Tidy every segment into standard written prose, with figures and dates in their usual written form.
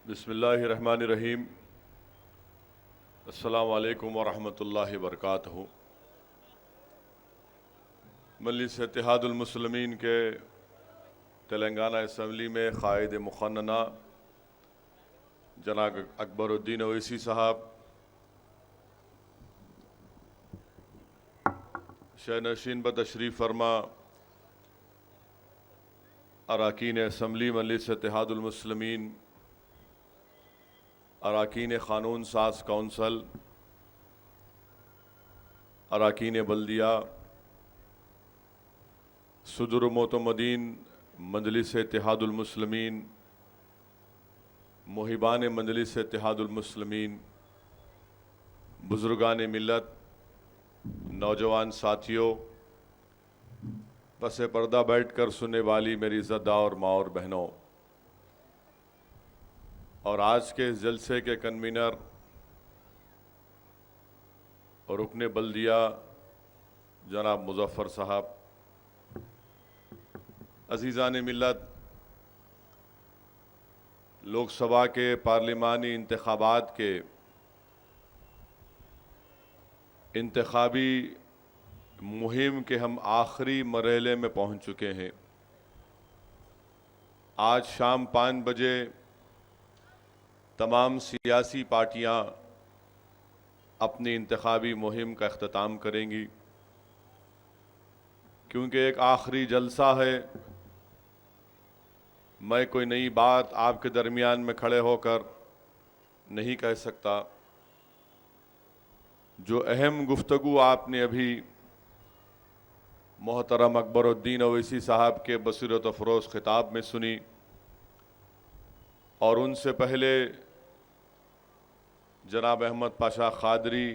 बिस्मिल्लाहिर्रहमानिर्रहीम। अस्सलामु अलैकुम वरहमतुल्लाहि वबरकातुहू। मजलिस इत्तेहादुल मुस्लिमीन के तेलंगाना असम्बली में क़ायद मुखन्ना जनाब अकबरुद्दीन ओवैसी साहब, शहनशीन बतशरीफ़ फरमा अरकान असम्बली मजलिस इत्तेहादुल मुस्लिमीन, अरकान क़ानून साज कौंसल, अरकान बल्दिया, सदर मोतमदीन मजलिस इत्तेहादुल मुस्लिमीन, मुहिबान मजलिस इत्तेहादुल मुस्लिमीन, बुज़ुर्गान मिल्लत, नौजवान साथियों, पसे पर्दा बैठ कर सुनने वाली मेरी ज़दा और माँ और बहनों, और आज के इस जलसे के कन्वीनर और रुकने बल्दिया जनाब मुज़फ़्फ़र साहब, अज़ीज़ान मिल्लत, लोकसभा के पार्लिमानी इंतख़ाबात के इंतख़ाबी मुहिम के हम आखिरी मरहले में पहुंच चुके हैं। आज शाम 5 बजे तमाम सियासी पार्टियां अपनी इंतख़ाबी मुहिम का अख्ताम करेंगी, क्योंकि एक आखिरी जलसा है। मैं कोई नई बात आपके दरमियान में खड़े होकर नहीं कह सकता। जो अहम गुफ्तगू आपने अभी मोहतरम अकबरुद्दीन ओवैसी साहब के बसीरत अफरोज़ खिताब में सुनी, और उनसे पहले जनाब अहमद पाशा क़ादरी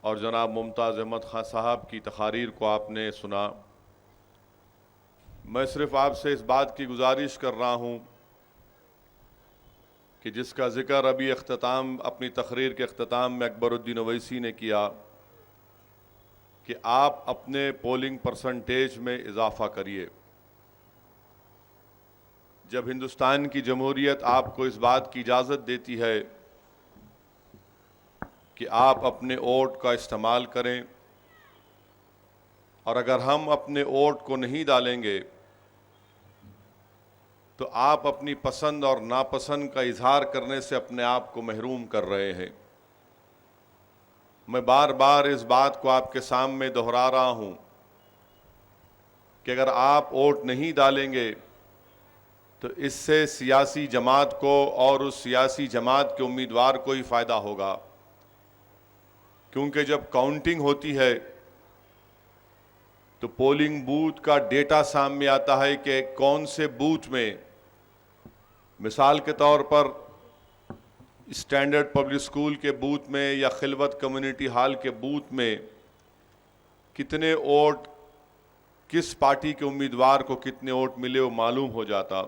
और जनाब मुमताज़ अहमद खां साहब की तक़ारीर को आपने सुना। मैं सिर्फ़ आपसे इस बात की गुजारिश कर रहा हूँ कि जिसका ज़िक्र अभी अख्ताम अपनी तकरीर के अख्ताम में अकबरुद्दीन ओवैसी ने किया कि आप अपने पोलिंग परसेंटेज में इजाफ़ा करिए। जब हिंदुस्तान की जमहूरियत आपको इस बात की इजाज़त देती है कि आप अपने वोट का इस्तेमाल करें, और अगर हम अपने वोट को नहीं डालेंगे तो आप अपनी पसंद और नापसंद का इजहार करने से अपने आप को महरूम कर रहे हैं। मैं बार बार इस बात को आपके सामने दोहरा रहा हूं कि अगर आप वोट नहीं डालेंगे तो इससे सियासी जमात को और उस सियासी जमात के उम्मीदवार को ही फ़ायदा होगा, क्योंकि जब काउंटिंग होती है तो पोलिंग बूथ का डेटा सामने आता है कि कौन से बूथ में, मिसाल के तौर पर स्टैंडर्ड पब्लिक स्कूल के बूथ में या खिलवत कम्युनिटी हॉल के बूथ में कितने वोट किस पार्टी के उम्मीदवार को कितने वोट मिले वो मालूम हो जाता।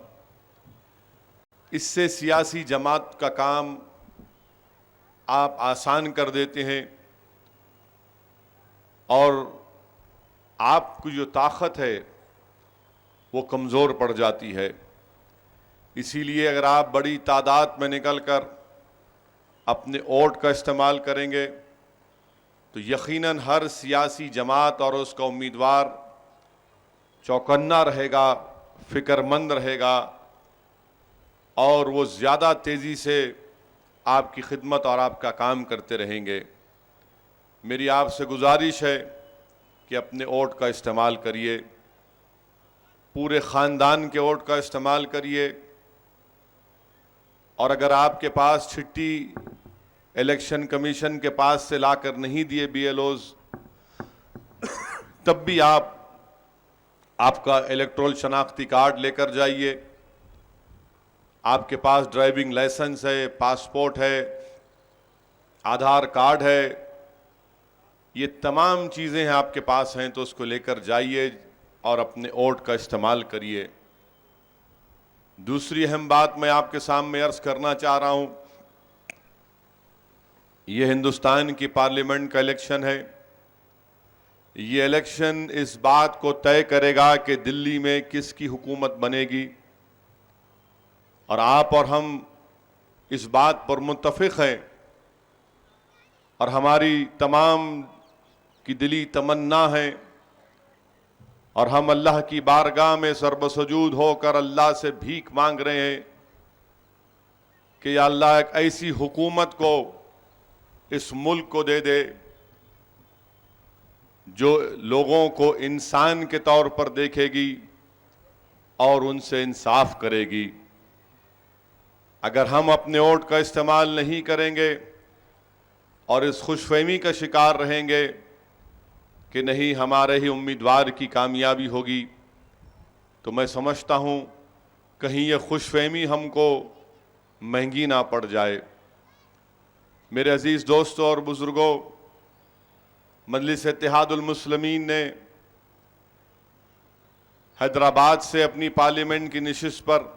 इससे सियासी जमात का काम आप आसान कर देते हैं और आपकी जो ताकत है वो कमज़ोर पड़ जाती है। इसीलिए अगर आप बड़ी तादाद में निकलकर अपने वोट का इस्तेमाल करेंगे तो यकीनन हर सियासी जमात और उसका उम्मीदवार चौकन्ना रहेगा, फ़िक्रमंद रहेगा, और वो ज़्यादा तेज़ी से आपकी खिदमत और आपका काम करते रहेंगे। मेरी आपसे गुजारिश है कि अपने वोट का इस्तेमाल करिए, पूरे ख़ानदान के वोट का इस्तेमाल करिए, और अगर आपके पास चिट्ठी इलेक्शन कमीशन के पास से लाकर नहीं दिए BLOs, तब भी आपका इलेक्टोरल शनाख्ती कार्ड लेकर जाइए। आपके पास ड्राइविंग लाइसेंस है, पासपोर्ट है, आधार कार्ड है, ये तमाम चीज़ें हैं आपके पास हैं, तो उसको लेकर जाइए और अपने वोट का इस्तेमाल करिए। दूसरी अहम बात मैं आपके सामने अर्ज़ करना चाह रहा हूँ, ये हिंदुस्तान की पार्लियामेंट का इलेक्शन है। ये इलेक्शन इस बात को तय करेगा कि दिल्ली में किसकी हुकूमत बनेगी, और आप और हम इस बात पर मुत्तफिक हैं और हमारी तमाम की दिली तमन्ना है, और हम अल्लाह की बारगाह में सर्वसजूद होकर अल्लाह से भीख मांग रहे हैं कि या अल्लाह एक ऐसी हुकूमत को इस मुल्क को दे दे जो लोगों को इंसान के तौर पर देखेगी और उनसे इंसाफ करेगी। अगर हम अपने वोट का इस्तेमाल नहीं करेंगे और इस खुशफहमी का शिकार रहेंगे कि नहीं हमारे ही उम्मीदवार की कामयाबी होगी, तो मैं समझता हूँ कहीं ये खुशफहमी हमको महंगी ना पड़ जाए। मेरे अजीज़ दोस्तों और बुज़ुर्गों, मजलिस इत्तेहादुल मुस्लिमीन ने हैदराबाद से अपनी पार्लियामेंट की नशिस्त पर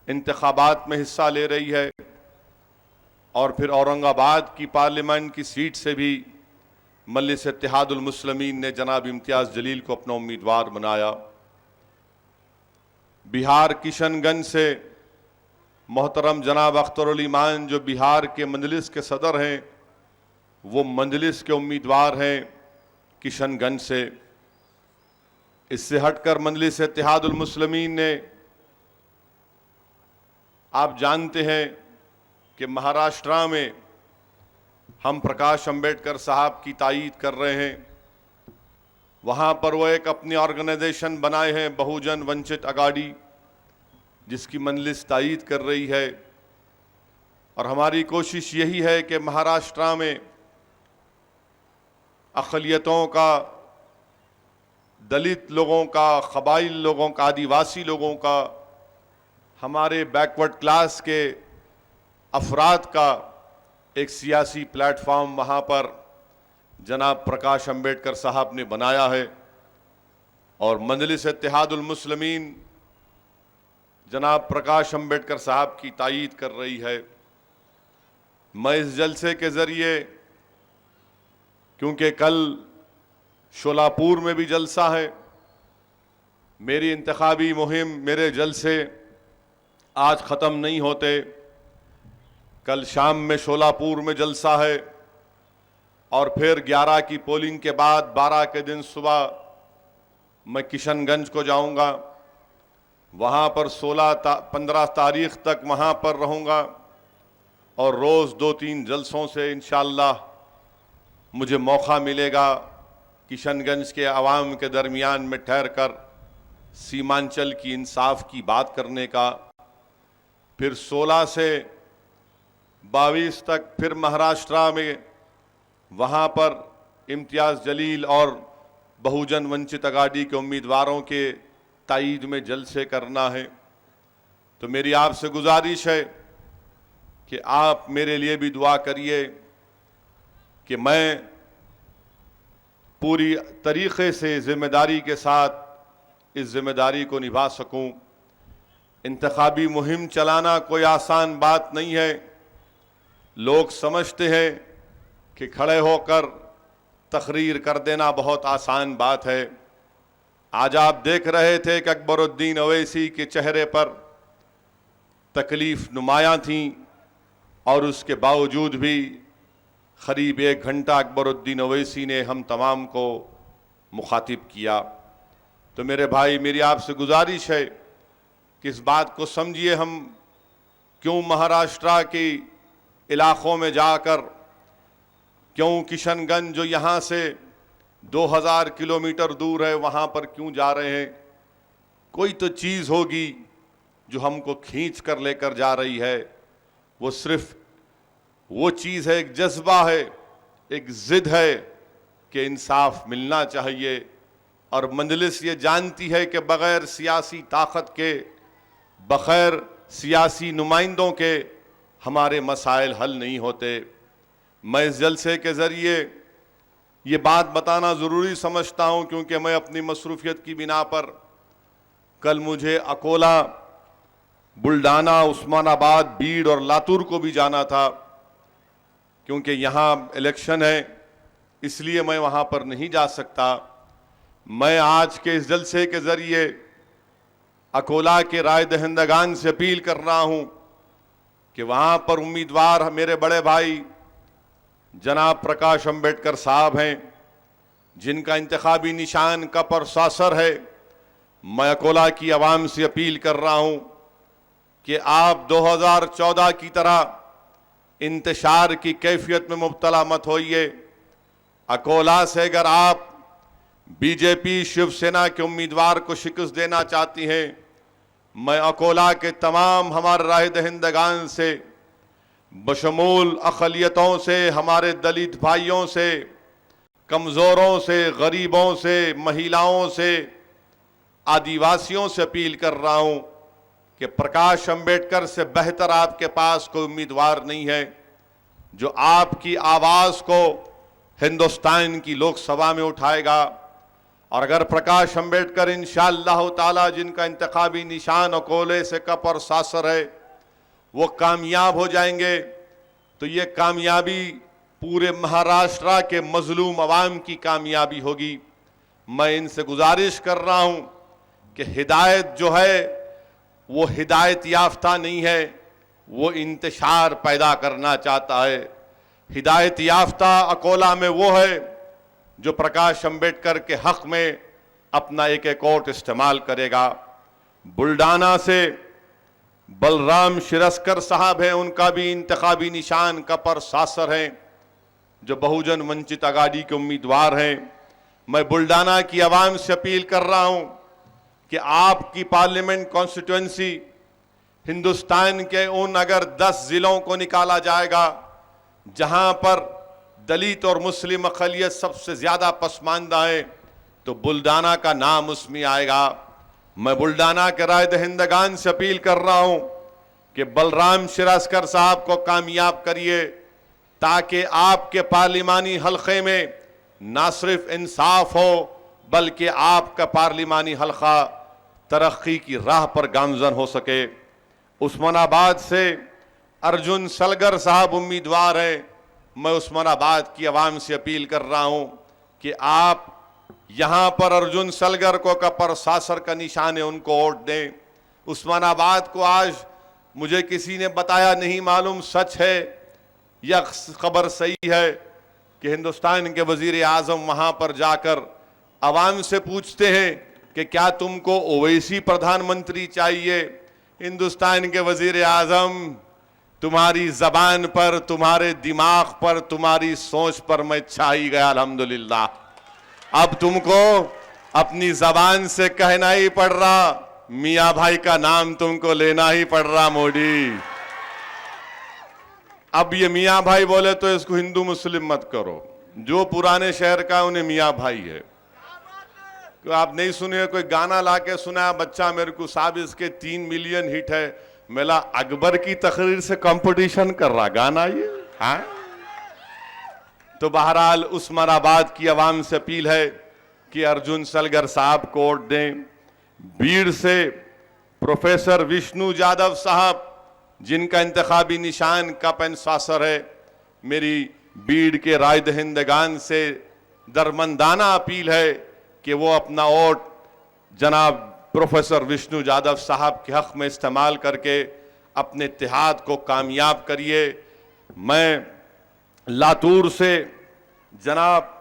इंतखाबात में हिस्सा ले रही है, और फिर औरंगाबाद की पार्लियामेंट की सीट से भी मजलिस इत्तेहादुल मुस्लिमीन ने जनाब इम्तियाज़ जलील को अपना उम्मीदवार बनाया। बिहार किशनगंज से मोहतरम जनाब अख्तरुल ईमान जो बिहार के मजलिस के सदर हैं, वो मजलिस के उम्मीदवार हैं किशनगंज से। इससे हटकर मजलिस इत्तेहादुल मुस्लिमीन ने, आप जानते हैं कि महाराष्ट्र में हम प्रकाश अंबेडकर साहब की तायीद कर रहे हैं। वहाँ पर वो एक अपनी ऑर्गेनाइजेशन बनाए हैं बहुजन वंचित अगाड़ी, जिसकी मजलिस तायीद कर रही है, और हमारी कोशिश यही है कि महाराष्ट्र में अक़लियतों का, दलित लोगों का, क़बाइल लोगों का, आदिवासी लोगों का, हमारे बैकवर्ड क्लास के अफराद का एक सियासी प्लेटफॉर्म वहाँ पर जनाब प्रकाश अंबेडकर साहब ने बनाया है, और मजलिस इत्तेहादुल मुस्लिमीन जनाब प्रकाश अंबेडकर साहब की तायीद कर रही है। मैं इस जलसे के ज़रिए, क्योंकि कल शोलापुर में भी जलसा है, मेरी इंतखाबी मुहिम, मेरे जलसे आज ख़त्म नहीं होते। कल शाम में शोलापुर में जलसा है, और फिर 11 की पोलिंग के बाद 12 के दिन सुबह मैं किशनगंज को जाऊंगा। वहाँ पर 15 तारीख तक वहाँ पर रहूँगा, और रोज़ 2-3 जलसों से इंशाअल्लाह मुझे मौका मिलेगा किशनगंज के अवाम के दरमियान में ठहर कर सीमांचल की इंसाफ की बात करने का। फिर 16 से 22 तक फिर महाराष्ट्र में वहाँ पर इम्तियाज़ जलील और बहुजन वंचित अगाड़ी के उम्मीदवारों के तायीद में जलसे करना है। तो मेरी आपसे गुजारिश है कि आप मेरे लिए भी दुआ करिए कि मैं पूरी तरीक़े से ज़िम्मेदारी के साथ इस ज़िम्मेदारी को निभा सकूं। इंतखाबी मुहिम चलाना कोई आसान बात नहीं है। लोग समझते हैं कि खड़े होकर तकरीर कर देना बहुत आसान बात है। आज आप देख रहे थे कि अकबरुद्दीन अवैसी के चेहरे पर तकलीफ़ नुमायाँ थी, और उसके बावजूद भी करीब 1 घंटा अकबरुद्दीन अवैसी ने हम तमाम को मुखातिब किया। तो मेरे भाई, मेरी आपसे गुजारिश है कि इस बात को समझिए, हम क्यों महाराष्ट्र के इलाक़ों में जाकर, क्यों किशनगंज जो यहाँ से 2000 किलोमीटर दूर है वहाँ पर क्यों जा रहे हैं। कोई तो चीज़ होगी जो हमको खींच कर लेकर जा रही है। वो सिर्फ वो चीज़ है, एक जज्बा है, एक ज़िद है कि इंसाफ मिलना चाहिए। और मजलिस ये जानती है कि बग़ैर सियासी ताकत के, बग़ैर सियासी नुमाइंदों के हमारे मसाइल हल नहीं होते। मैं इस जलसे के ज़रिए ये बात बताना ज़रूरी समझता हूँ, क्योंकि मैं अपनी मसरूफ़ियत की बिना पर कल मुझे अकोला, बुल्डाना, उस्मानाबाद, बीड़ और लातूर को भी जाना था, क्योंकि यहाँ इलेक्शन है इसलिए मैं वहां पर नहीं जा सकता। मैं आज के इस जलसे के जरिए अकोला के राय दहिंदगान से अपील कर रहा हूं कि वहां पर उम्मीदवार मेरे बड़े भाई जनाब प्रकाश अंबेडकर साहब हैं, जिनका इंतखाबी निशान कप और सासर है। मैं अकोला की आवाम से अपील कर रहा हूं कि आप 2014 की तरह इंतशार की कैफियत में मुब्तला मत होइए। अकोला से अगर आप बीजेपी शिवसेना के उम्मीदवार को शिकस्त देना चाहती हैं, मैं अकोला के तमाम हमारे राय दहिंदगान से, बशमूल अक़लियतों से, हमारे दलित भाइयों से, कमज़ोरों से, गरीबों से, महिलाओं से, आदिवासियों से अपील कर रहा हूं कि प्रकाश अंबेडकर से बेहतर आपके पास कोई उम्मीदवार नहीं है जो आपकी आवाज़ को हिंदुस्तान की लोकसभा में उठाएगा। और अगर प्रकाश अंबेडकर इंशाअल्लाह ताला, जिनका इंतखाबी निशान अकोले से कप और सासर है, वो कामयाब हो जाएंगे तो ये कामयाबी पूरे महाराष्ट्र के मजलूम अवाम की कामयाबी होगी। मैं इनसे गुजारिश कर रहा हूं कि हिदायत जो है वो हिदायत याफ्ता नहीं है, वो इंतशार पैदा करना चाहता है। हिदायत याफ्ता अकोला में वो है जो प्रकाश अंबेडकर के हक में अपना एक वोट इस्तेमाल करेगा। बुल्डाना से बलराम शिरस्कर साहब हैं, उनका भी इंतखाबी निशान कप और सासर है, जो बहुजन वंचित आघाड़ी के उम्मीदवार हैं। मैं बुल्डाना की आवाम से अपील कर रहा हूं कि आपकी पार्लियामेंट कॉन्स्टिट्यूएंसी हिंदुस्तान के उन अगर 10 जिलों को निकाला जाएगा जहां पर दलित और मुस्लिम अक़लियत सबसे ज्यादा पसमानदा है, तो बुल्डाना का नाम उसमें आएगा। मैं बुल्डाना के राय दहिंदगान से अपील कर रहा हूं कि बलराम शिरस्कर साहब को कामयाब करिए, ताकि आपके पार्लिमानी हलक़े में ना सिर्फ इंसाफ हो बल्कि आपका पार्लिमानी हलक़ा तरक्की की राह पर गामजन हो सके। उस्मानाबाद से अर्जुन सलगर साहब उम्मीदवार हैं। मैं उस्मानाबाद की आवाम से अपील कर रहा हूं कि आप यहां पर अर्जुन सलगर को कप और सासर का निशान है, उनको वोट दें। उस्मानाबाद को आज मुझे किसी ने बताया, नहीं मालूम सच है या खबर सही है, कि हिंदुस्तान के वजीर आजम वहां पर जाकर आवाम से पूछते हैं कि क्या तुमको ओवैसी प्रधानमंत्री चाहिए। हिंदुस्तान के वजीर आजम, तुम्हारी जबान पर, तुम्हारे दिमाग पर, तुम्हारी सोच पर मैं छा ही गया अल्हम्दुलिल्लाह। अब तुमको अपनी जबान से कहना ही पड़ रहा, मियाँ भाई का नाम तुमको लेना ही पड़ रहा मोदी। अब ये मियाँ भाई बोले तो इसको हिंदू मुस्लिम मत करो, जो पुराने शहर का उन्हें मियाँ भाई है। तो आप नहीं सुने, कोई गाना लाके सुनाया बच्चा मेरे को, साहब इसके 3 मिलियन हिट है। मेला अकबर की तकरीर से कंपटीशन कर रहा गाना ये, हाँ। तो बहरहाल उस्मानाबाद की आवाम से अपील है कि अर्जुन सलगर साहब को वोट दें। बीड़ से प्रोफेसर विष्णु यादव साहब, जिनका इंतखाबी निशान कप एंड सासर है, मेरी बीड़ के राय दहिंदगान से दरमंदाना अपील है कि वो अपना वोट जनाब प्रोफेसर विष्णु यादव साहब के हक में इस्तेमाल करके अपने इत्तेहाद को कामयाब करिए। मैं लातूर से जनाब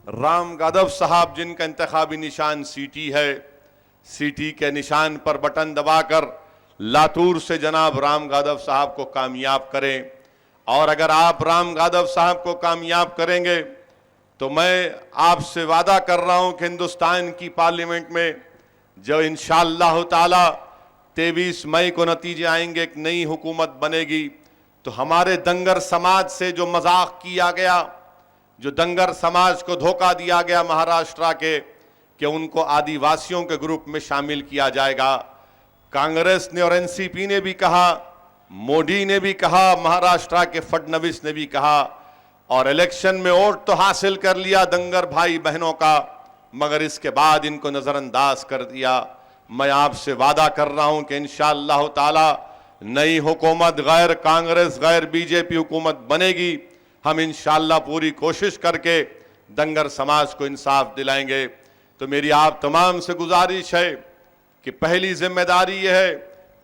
राम यादव साहब, जिनका इंतखाबी निशान सीटी है, सीटी के निशान पर बटन दबाकर लातूर से जनाब राम यादव साहब को कामयाब करें। और अगर आप राम यादव साहब को कामयाब करेंगे तो मैं आपसे वादा कर रहा हूं कि हिंदुस्तान की पार्लियामेंट में जो इंशाअल्लाह ताला 23 मई को नतीजे आएंगे, एक नई हुकूमत बनेगी, तो हमारे दंगर समाज से जो मजाक किया गया, जो दंगर समाज को धोखा दिया गया महाराष्ट्र के, कि उनको आदिवासियों के ग्रुप में शामिल किया जाएगा। कांग्रेस ने और एनसीपी ने भी कहा, मोदी ने भी कहा, महाराष्ट्र के फडणवीस ने भी कहा, और इलेक्शन में वोट तो हासिल कर लिया दंगर भाई बहनों का, मगर इसके बाद इनको नजरअंदाज कर दिया। मैं आपसे वादा कर रहा हूं कि इंशाअल्लाह ताला नई हुकूमत, गैर कांग्रेस गैर बीजेपी हुकूमत बनेगी। हम इंशाअल्लाह पूरी कोशिश करके दंगर समाज को इंसाफ दिलाएंगे। तो मेरी आप तमाम से गुजारिश है कि पहली जिम्मेदारी यह है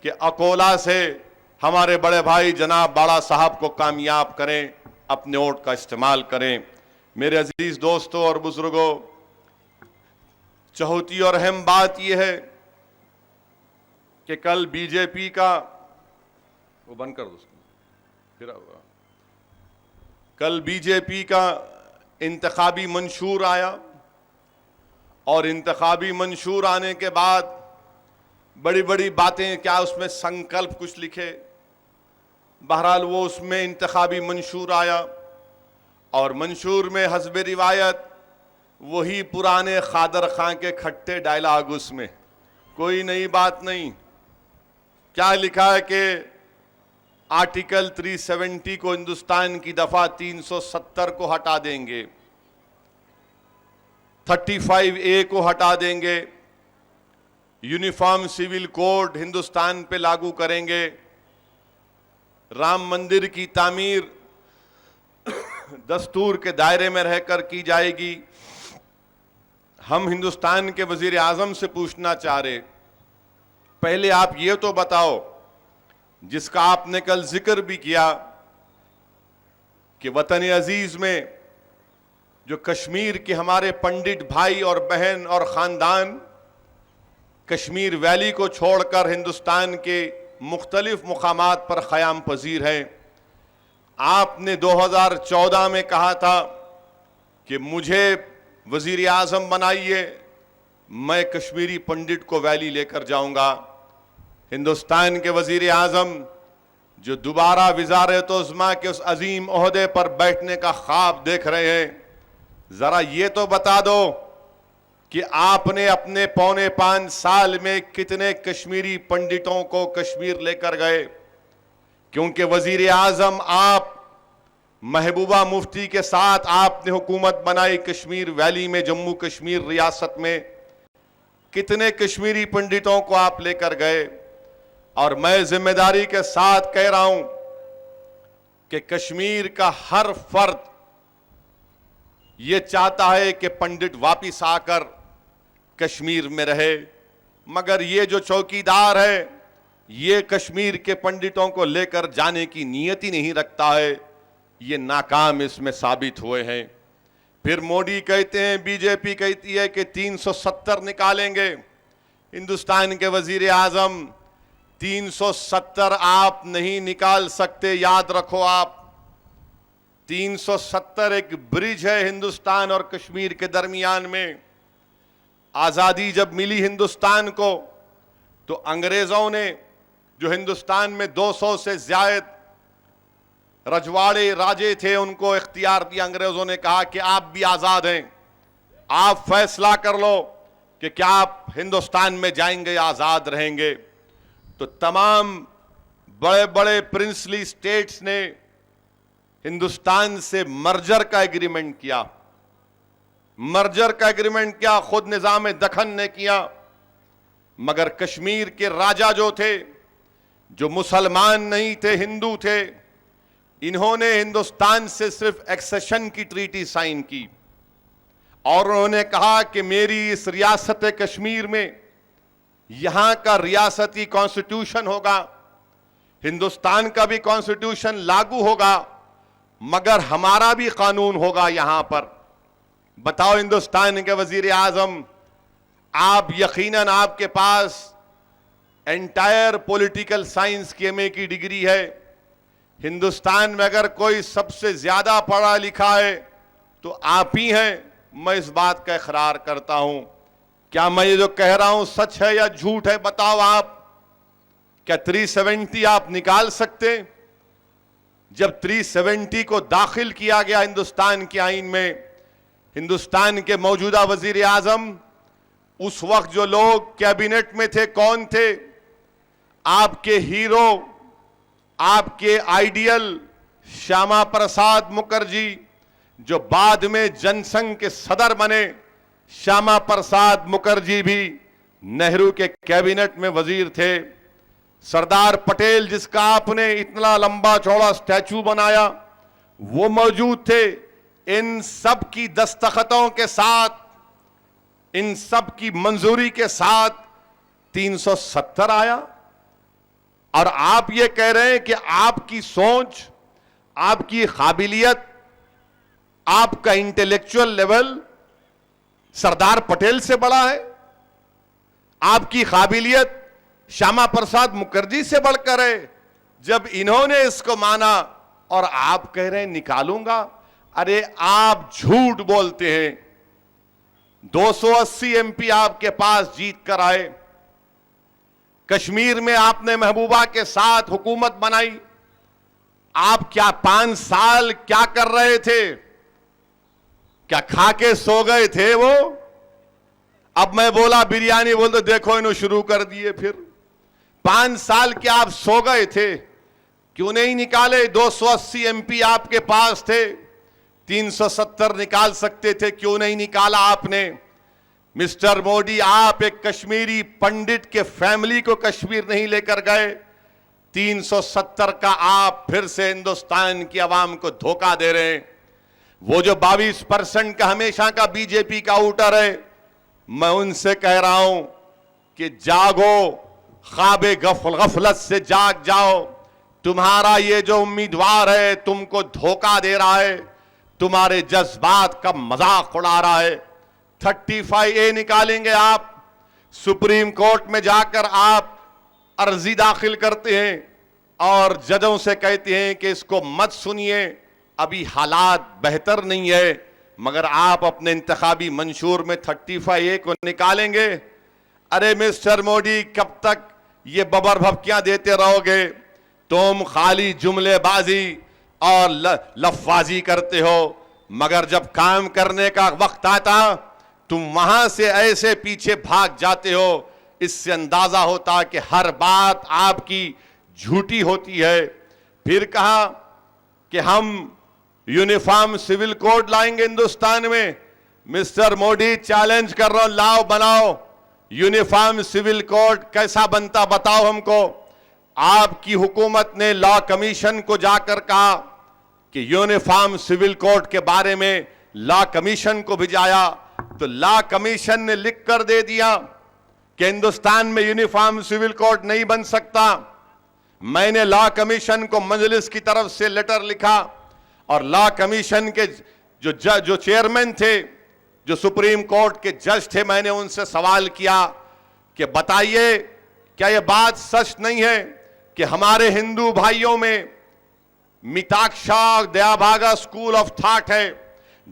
कि अकोला से हमारे बड़े भाई जनाब बाड़ा साहब को कामयाब करें, अपने वोट का इस्तेमाल करें। मेरे अजीज दोस्तों और बुजुर्गों, चौथी और अहम बात यह है कि कल बीजेपी का वो बंद कर दो फिर कल बीजेपी का इंतखाबी मंशूर आया और इंतखाबी मंशूर आने के बाद बड़ी बड़ी बातें, क्या उसमें संकल्प कुछ लिखे, बहरहाल वो उसमें इंतखाबी मंशूर आया और मंशूर में हस्ब रिवायत वही पुराने खादर खां के खट्टे डायलॉग, उसमें कोई नई बात नहीं। क्या लिखा है कि आर्टिकल 370 को, हिंदुस्तान की दफा 370 को हटा देंगे, 35A को हटा देंगे, यूनिफॉर्म सिविल कोड हिंदुस्तान पे लागू करेंगे, राम मंदिर की तामीर दस्तूर के दायरे में रहकर की जाएगी। हम हिंदुस्तान के वजीर आजम से पूछना चाह रहे, पहले आप ये तो बताओ, जिसका आपने कल जिक्र भी किया कि वतन अजीज में जो कश्मीर के हमारे पंडित भाई और बहन और खानदान कश्मीर वैली को छोड़कर हिंदुस्तान के मुख्तलिफ मुकामात पर क़याम पजीर हैं। आपने 2014 में कहा था कि मुझे वजीर आज़म बनाइए, मैं कश्मीरी पंडित को वैली लेकर जाऊंगा। हिंदुस्तान के वजीर आज़म जो दोबारा वज़ारत-ए-उज़्मा के उस अजीम ओहदे पर बैठने का ख्वाब देख रहे हैं, ज़रा ये तो बता दो कि आपने अपने 4.25 साल में कितने कश्मीरी पंडितों को कश्मीर लेकर गए? क्योंकि वजीर आज़म आप महबूबा मुफ्ती के साथ आपने हुकूमत बनाई कश्मीर वैली में, जम्मू कश्मीर रियासत में, कितने कश्मीरी पंडितों को आप लेकर गए? और मैं जिम्मेदारी के साथ कह रहा हूं कि कश्मीर का हर फर्द ये चाहता है कि पंडित वापिस आकर कश्मीर में रहे, मगर ये जो चौकीदार है ये कश्मीर के पंडितों को लेकर जाने की नीयत ही नहीं रखता है। ये नाकाम इसमें साबित हुए हैं। फिर मोदी कहते हैं, बीजेपी कहती है कि 370 निकालेंगे। हिंदुस्तान के वजीर आजम 370 आप नहीं निकाल सकते, याद रखो आप। 370 एक ब्रिज है हिंदुस्तान और कश्मीर के दरमियान में। आजादी जब मिली हिंदुस्तान को तो अंग्रेजों ने जो हिंदुस्तान में 200 से ज्यादा रजवाड़े राजे थे उनको इख्तियार दिया। अंग्रेजों ने कहा कि आप भी आजाद हैं, आप फैसला कर लो कि क्या आप हिंदुस्तान में जाएंगे या आजाद रहेंगे। तो तमाम बड़े बड़े प्रिंसली स्टेट्स ने हिंदुस्तान से मर्जर का एग्रीमेंट किया, मर्जर का एग्रीमेंट किया, खुद निजाम दखन ने किया। मगर कश्मीर के राजा जो थे, जो मुसलमान नहीं थे, हिंदू थे, इन्होंने हिंदुस्तान से सिर्फ एक्सेशन की ट्रीटी साइन की और उन्होंने कहा कि मेरी इस रियासत कश्मीर में यहां का रियासती कॉन्स्टिट्यूशन होगा, हिंदुस्तान का भी कॉन्स्टिट्यूशन लागू होगा, मगर हमारा भी कानून होगा यहां पर। बताओ हिंदुस्तान के वजीर आजम, आप यकीनन आपके पास एंटायर पॉलिटिकल साइंस की MA की डिग्री है। हिंदुस्तान में अगर कोई सबसे ज्यादा पढ़ा लिखा है तो आप ही हैं। मैं इस बात का इकरार करता हूं। क्या मैं ये जो कह रहा हूं सच है या झूठ है? बताओ आप। क्या 370 आप निकाल सकते? जब 370 को दाखिल किया गया हिंदुस्तान के आईन में, हिंदुस्तान के मौजूदा वजीर आजम उस वक्त जो लोग कैबिनेट में थे कौन थे? आपके हीरो, आपके आइडियल श्यामा प्रसाद मुखर्जी, जो बाद में जनसंघ के सदर बने। श्यामा प्रसाद मुखर्जी भी नेहरू के कैबिनेट में वजीर थे। सरदार पटेल, जिसका आपने इतना लंबा चौड़ा स्टैचू बनाया, वो मौजूद थे। इन सब की दस्तखतों के साथ, इन सब की मंजूरी के साथ 370 आया। और आप ये कह रहे हैं कि आपकी सोच, आपकी काबिलियत, आपका इंटेलेक्चुअल लेवल सरदार पटेल से बड़ा है, आपकी काबिलियत श्यामा प्रसाद मुखर्जी से बढ़कर है। जब इन्होंने इसको माना और आप कह रहे हैं निकालूंगा। अरे आप झूठ बोलते हैं। 280 एमपी आपके पास जीत कर आए। कश्मीर में आपने महबूबा के साथ हुकूमत बनाई। आप क्या 5 साल क्या कर रहे थे? क्या खा के सो गए थे वो? अब मैं बोला बिरयानी बोल तो देखो इन्होंने शुरू कर दिए। फिर 5 साल क्या आप सो गए थे? क्यों नहीं निकाले? 280 एमपी आपके पास थे, 370 निकाल सकते थे, क्यों नहीं निकाला आपने? मिस्टर मोदी, आप एक कश्मीरी पंडित के फैमिली को कश्मीर नहीं लेकर गए। 370 का आप फिर से हिंदुस्तान की आवाम को धोखा दे रहे हैं। वो जो 22% का हमेशा का बीजेपी का वोटर है, मैं उनसे कह रहा हूं कि जागो, ख्वाबे गफलत से जाग जाओ। तुम्हारा ये जो उम्मीदवार है तुमको धोखा दे रहा है, तुम्हारे जज्बात का मजाक उड़ा रहा है। 35A निकालेंगे आप, सुप्रीम कोर्ट में जाकर आप अर्जी दाखिल करते हैं और जजों से कहते हैं कि इसको मत सुनिए, अभी हालात बेहतर नहीं है, मगर आप अपने इंतखाबी मंशूर में 35A को निकालेंगे। अरे मिस्टर मोदी, कब तक ये बबर भपकियां देते रहोगे? तुम खाली जुमलेबाजी और लफाजी करते हो, मगर जब काम करने का वक्त आता तुम वहां से ऐसे पीछे भाग जाते हो। इससे अंदाजा होता कि हर बात आपकी झूठी होती है। फिर कहा कि हम यूनिफॉर्म सिविल कोड लाएंगे हिंदुस्तान में। मिस्टर मोदी, चैलेंज कर रहा हूं, लाओ बनाओ यूनिफॉर्म सिविल कोड। कैसा बनता बताओ हमको। आपकी हुकूमत ने लॉ कमीशन को जाकर कहा कि यूनिफॉर्म सिविल कोड के बारे में लॉ कमीशन को भिजाया, तो लॉ कमीशन ने लिख कर दे दिया कि हिंदुस्तान में यूनिफॉर्म सिविल कोड नहीं बन सकता। मैंने लॉ कमीशन को मजलिस की तरफ से लेटर लिखा और लॉ कमीशन के जो चेयरमैन थे, जो सुप्रीम कोर्ट के जज थे, मैंने उनसे सवाल किया कि बताइए क्या यह बात सच नहीं है कि हमारे हिंदू भाइयों में Mitakshara Dayabhaga school of thought है,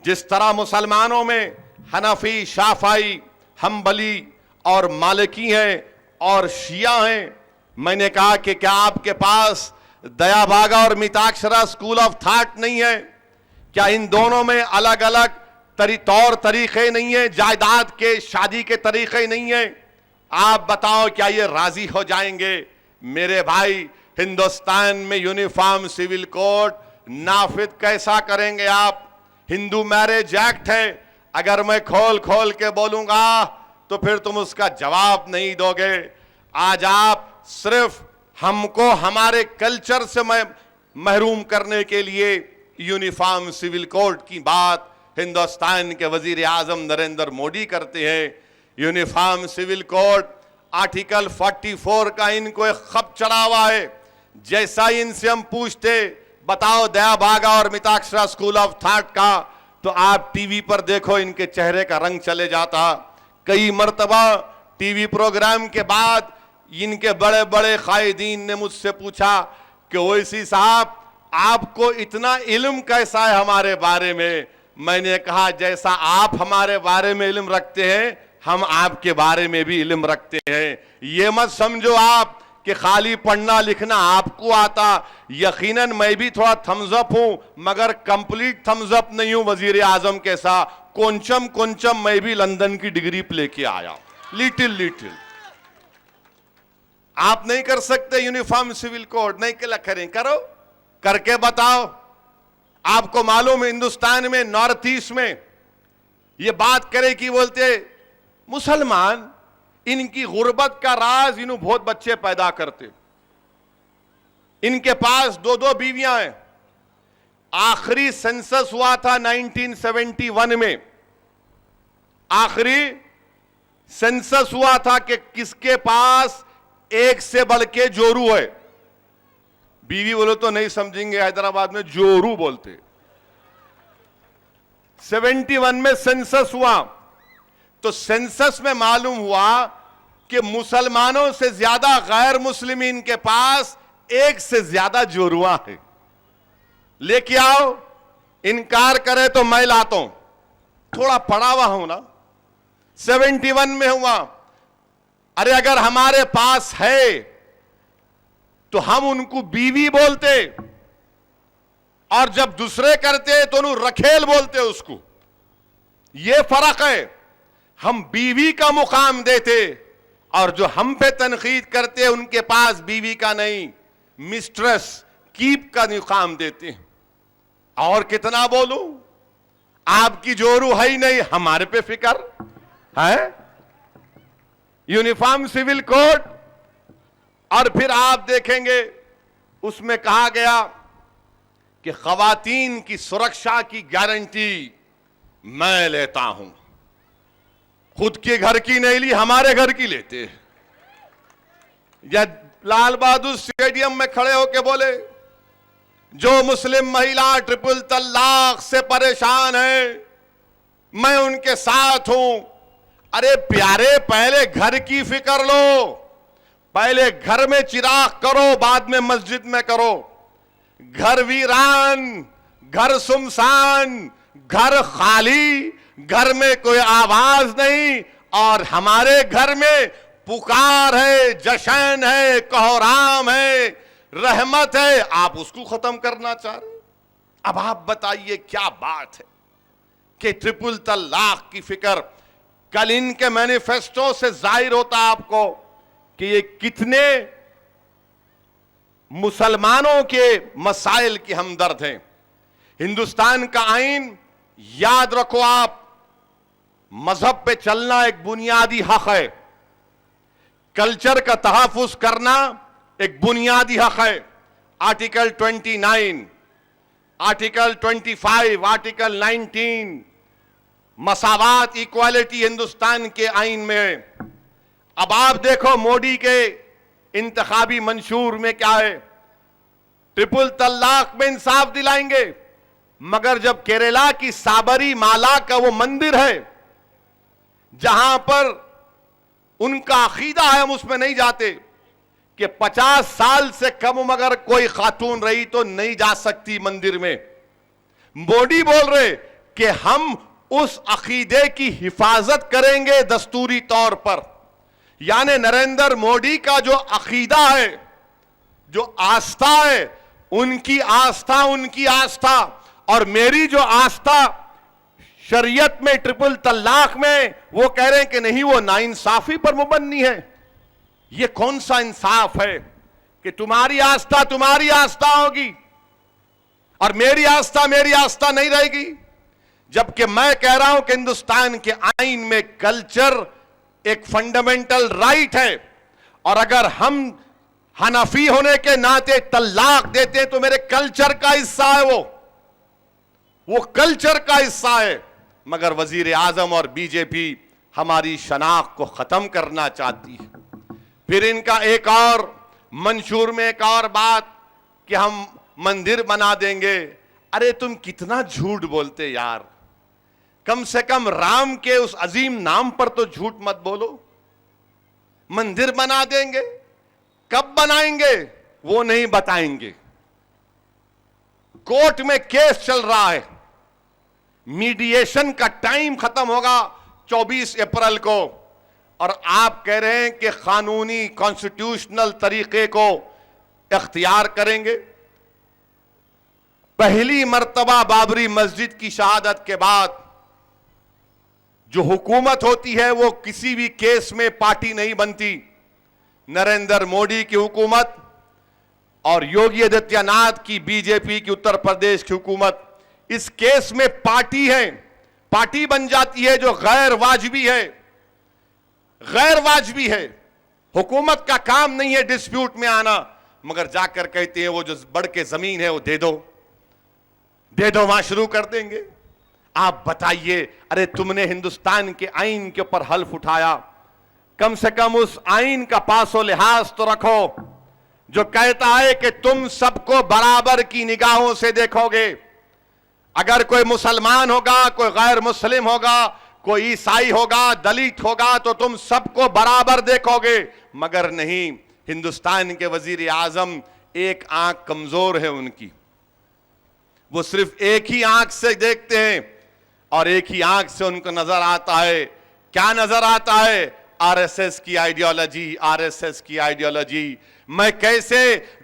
जिस तरह मुसलमानों में हनफी, शाफाई, हम्बली और मालिकी हैं और शिया हैं। मैंने कहा कि क्या आपके पास दयाभागा और मिताक्षरा स्कूल ऑफ थॉट नहीं है? क्या इन दोनों में अलग अलग तौर तरीके नहीं है? जायदाद के, शादी के तरीके नहीं है? आप बताओ क्या ये राजी हो जाएंगे? मेरे भाई, हिंदुस्तान में यूनिफॉर्म सिविल कोड नाफिज कैसा करेंगे आप? हिंदू मैरिज एक्ट है, अगर मैं खोल खोल के बोलूंगा तो फिर तुम उसका जवाब नहीं दोगे। आज आप सिर्फ हमको हमारे कल्चर से महरूम करने के लिए यूनिफॉर्म सिविल कोड की बात हिंदुस्तान के वजीर आजम नरेंद्र मोदी करते हैं। यूनिफॉर्म सिविल कोड आर्टिकल 44 का इनको एक खप चढ़ा हुआ है। जैसा इनसे हम पूछते बताओ दयाभागा और मिताक्षरा स्कूल ऑफ थॉट का, तो आप टीवी पर देखो इनके चेहरे का रंग चले जाता। कई मर्तबा टीवी प्रोग्राम के बाद इनके बड़े बड़े कायदीन ने मुझसे पूछा कि ओवैसी साहब, आपको इतना इल्म कैसा है हमारे बारे में? मैंने कहा जैसा आप हमारे बारे में इल्म रखते हैं, हम आपके बारे में भी इल्म रखते हैं। ये मत समझो आप कि खाली पढ़ना लिखना आपको आता। यकीनन मैं भी थोड़ा थम्स अप हूं, मगर कंप्लीट थम्स अप नहीं हूं वजीर आजम के साथ। कोंचम कोंचम मैं भी लंदन की डिग्री लेके आया, लिटिल लिटिल। आप नहीं कर सकते यूनिफॉर्म सिविल कोड? नहीं करें, करो, करके बताओ। आपको मालूम है हिंदुस्तान में नॉर्थ ईस्ट में ये बात करे कि बोलते मुसलमान इनकी गुर्बत का राज, इन्हों बहुत बच्चे पैदा करते, इनके पास 2-2 बीवियां हैं। आखिरी सेंसस हुआ था 1971 में, आखिरी सेंसस हुआ था कि किसके पास एक से बढ़ के जोरू है। बीवी बोलो तो नहीं समझेंगे, हैदराबाद में जोरू बोलते। 71 में सेंसस हुआ, तो सेंसस में मालूम हुआ कि मुसलमानों से ज्यादा गैर मुस्लिमीन के पास एक से ज्यादा जोरुआ है। लेके आओ, इनकार करे तो मैं लाता हूं, थोड़ा पढ़ा हुआ हूं ना। 71 में हुआ। अरे अगर हमारे पास है तो हम उनको बीवी बोलते, और जब दूसरे करते तो उन्हें रखेल बोलते उसको। यह फर्क है। हम बीवी का मुकाम देते और जो हम पे तनकीद करते उनके पास बीवी का नहीं, मिस्ट्रेस, कीप का मुकाम देते हैं। और कितना बोलूं, आपकी जोरू है ही नहीं, हमारे पे फिक्र है। यूनिफॉर्म सिविल कोड, और फिर आप देखेंगे उसमें कहा गया कि खवातीन की सुरक्षा की गारंटी मैं लेता हूं। खुद के घर की नहीं ली, हमारे घर की लेते। या लाल बहादुर स्टेडियम में खड़े होकर बोले, जो मुस्लिम महिला ट्रिपल तलाक से परेशान है मैं उनके साथ हूं। अरे प्यारे, पहले घर की फिक्र लो, पहले घर में चिराग करो, बाद में मस्जिद में करो। घर वीरान, घर सुमसान, घर खाली, घर में कोई आवाज नहीं, और हमारे घर में पुकार है, जश्न है, कोहराम है, रहमत है। आप उसको खत्म करना चाह रहे। अब आप बताइए क्या बात है कि ट्रिपल तलाक की फिक्र। कल इनके मैनिफेस्टो से जाहिर होता आपको कि ये कितने मुसलमानों के मसाइल की हमदर्द हैं। हिंदुस्तान का आईन, याद रखो आप, मजहब पे चलना एक बुनियादी हक है, कल्चर का तहफ्फुज करना एक बुनियादी हक है। आर्टिकल 29, आर्टिकल 25, आर्टिकल 19, मसावात, इक्वालिटी हिंदुस्तान के आईन में है। अब आप देखो मोदी के इंतखाबी मंशूर में क्या है, ट्रिपल तलाक में इंसाफ दिलाएंगे, मगर जब केरला की साबरी माला का वो मंदिर है जहां पर उनका अकीदा है, हम उसमें नहीं जाते कि 50 साल से कम मगर कोई खातून रही तो नहीं जा सकती मंदिर में। मोदी बोल रहे कि हम उस अकीदे की हिफाजत करेंगे दस्तूरी तौर पर। यानी नरेंद्र मोदी का जो अकीदा है, जो आस्था है, उनकी आस्था उनकी आस्था, और मेरी जो आस्था शरीयत में ट्रिपल तलाक में, वो कह रहे हैं कि नहीं, वो नाइंसाफी पर मुबन्नी है। ये कौन सा इंसाफ है कि तुम्हारी आस्था होगी और मेरी आस्था नहीं रहेगी। जबकि मैं कह रहा हूं कि हिंदुस्तान के आईन में कल्चर एक फंडामेंटल राइट है, और अगर हम हनफी होने के नाते तलाक देते हैं तो मेरे कल्चर का हिस्सा है, वो कल्चर का हिस्सा है। मगर वजीर आजम और बीजेपी हमारी शनाख्त को खत्म करना चाहती है। फिर इनका एक और मंशूर में एक और बात कि हम मंदिर बना देंगे। अरे तुम कितना झूठ बोलते यार, कम से कम राम के उस अजीम नाम पर तो झूठ मत बोलो। मंदिर बना देंगे, कब बनाएंगे वो नहीं बताएंगे। कोर्ट में केस चल रहा है, मीडिएशन का टाइम खत्म होगा 24 अप्रैल को, और आप कह रहे हैं कि कानूनी कॉन्स्टिट्यूशनल तरीके को इख्तियार करेंगे। पहली मर्तबा बाबरी मस्जिद की शहादत के बाद जो हुकूमत होती है वो किसी भी केस में पार्टी नहीं बनती। नरेंद्र मोदी की हुकूमत और योगी आदित्यनाथ की बीजेपी की उत्तर प्रदेश की हुकूमत इस केस में पार्टी है, पार्टी बन जाती है जो गैर वाजिबी है, गैर वाजिबी है। हुकूमत का काम नहीं है डिस्प्यूट में आना, मगर जाकर कहते हैं वो जो बढ़ के जमीन है वो दे दो। दे दो, वहां शुरू कर देंगे। आप बताइए, अरे तुमने हिंदुस्तान के आईन के ऊपर हल्फ उठाया, कम से कम उस आईन का पासो लिहाज तो रखो जो कहता है कि तुम सबको बराबर की निगाहों से देखोगे। अगर कोई मुसलमान होगा, कोई गैर मुस्लिम होगा, कोई ईसाई होगा, दलित होगा, तो तुम सबको बराबर देखोगे। मगर नहीं, हिंदुस्तान के वजीर आजम एक आंख कमजोर है उनकी, वो सिर्फ एक ही आंख से देखते हैं और एक ही आंख से उनको नजर आता है। क्या नजर आता है? आरएसएस की आइडियोलॉजी, आरएसएस की आइडियोलॉजी। मैं कैसे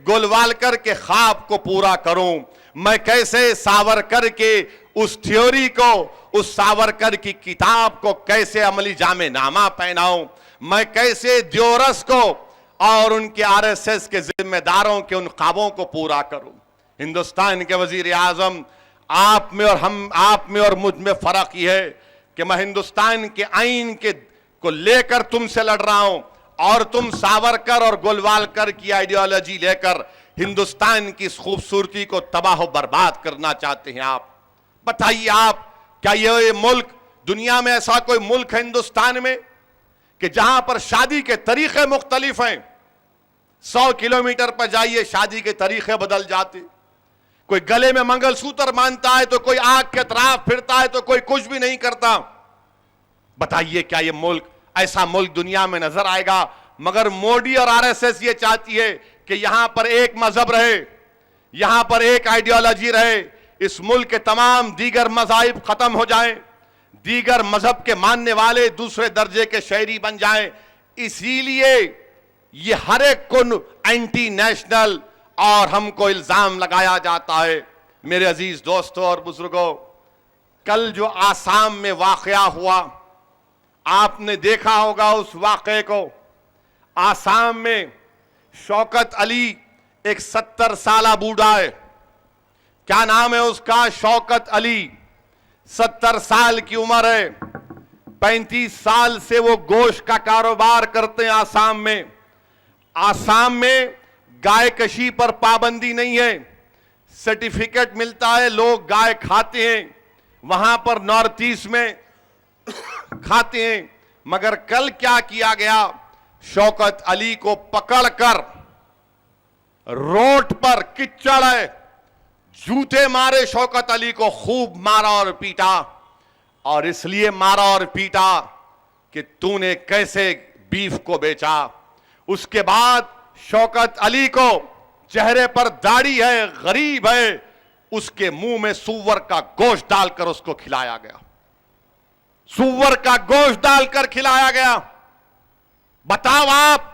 गोलवालकर के ख्वाब को पूरा करूं, मैं कैसे सावरकर के उस थ्योरी को, उस सावरकर की किताब को कैसे अमली जामे नामा पहनाऊं, मैं कैसे दियोरस को और उनके आरएसएस के जिम्मेदारों के उन ख्वाबों को पूरा करूं। हिंदुस्तान के वजीर आजम, आप में और मुझ में फर्क यह है कि मैं हिंदुस्तान के आईन के को लेकर तुमसे लड़ रहा हूं और तुम सावरकर और गोलवालकर की आइडियोलॉजी लेकर हिंदुस्तान की इस खूबसूरती को तबाह बर्बाद करना चाहते हैं। आप बताइए, आप क्या ये मुल्क, दुनिया में ऐसा कोई मुल्क है हिंदुस्तान में कि जहां पर शादी के तरीके मुख्तलिफ हैं? 100 किलोमीटर पर जाइए, शादी के तरीके बदल जाते। कोई गले में मंगलसूत्र मानता है तो कोई आग के तरफ फिरता है तो कोई कुछ भी नहीं करता। बताइए, क्या ये मुल्क, ऐसा मुल्क दुनिया में नजर आएगा? मगर मोदी और आरएसएस ये चाहती है कि यहां पर एक मजहब रहे, यहां पर एक आइडियोलॉजी रहे, इस मुल्क के तमाम दीगर मज़ाहिब खत्म हो जाएं, दीगर मजहब के मानने वाले दूसरे दर्जे के शहरी बन जाएं। इसीलिए ये हर एक को एंटी नेशनल और हमको इल्जाम लगाया जाता है। मेरे अजीज दोस्तों और बुजुर्गों, कल जो आसाम में वाकया हुआ, आपने देखा होगा उस वाकये को। आसाम में शौकत अली एक 70 साला बूढ़ा है, क्या नाम है उसका? शौकत अली, 70 साल की उम्र है। 35 साल से वो गोश्त का कारोबार करते हैं आसाम में। आसाम में गाय कशी पर पाबंदी नहीं है, सर्टिफिकेट मिलता है, लोग गाय खाते हैं। वहां पर नॉर्थ ईस्ट में खाते हैं। मगर कल क्या किया गया? शौकत अली को पकड़कर रोड पर, किच्चड़ है, जूते मारे, शौकत अली को खूब मारा और पीटा। और इसलिए मारा और पीटा कि तूने कैसे बीफ को बेचा। उसके बाद शौकत अली को, चेहरे पर दाढ़ी है, गरीब है, उसके मुंह में सूअर का गोश्त डालकर उसको खिलाया गया। सूअर का गोश्त डालकर खिलाया गया। बताओ आप,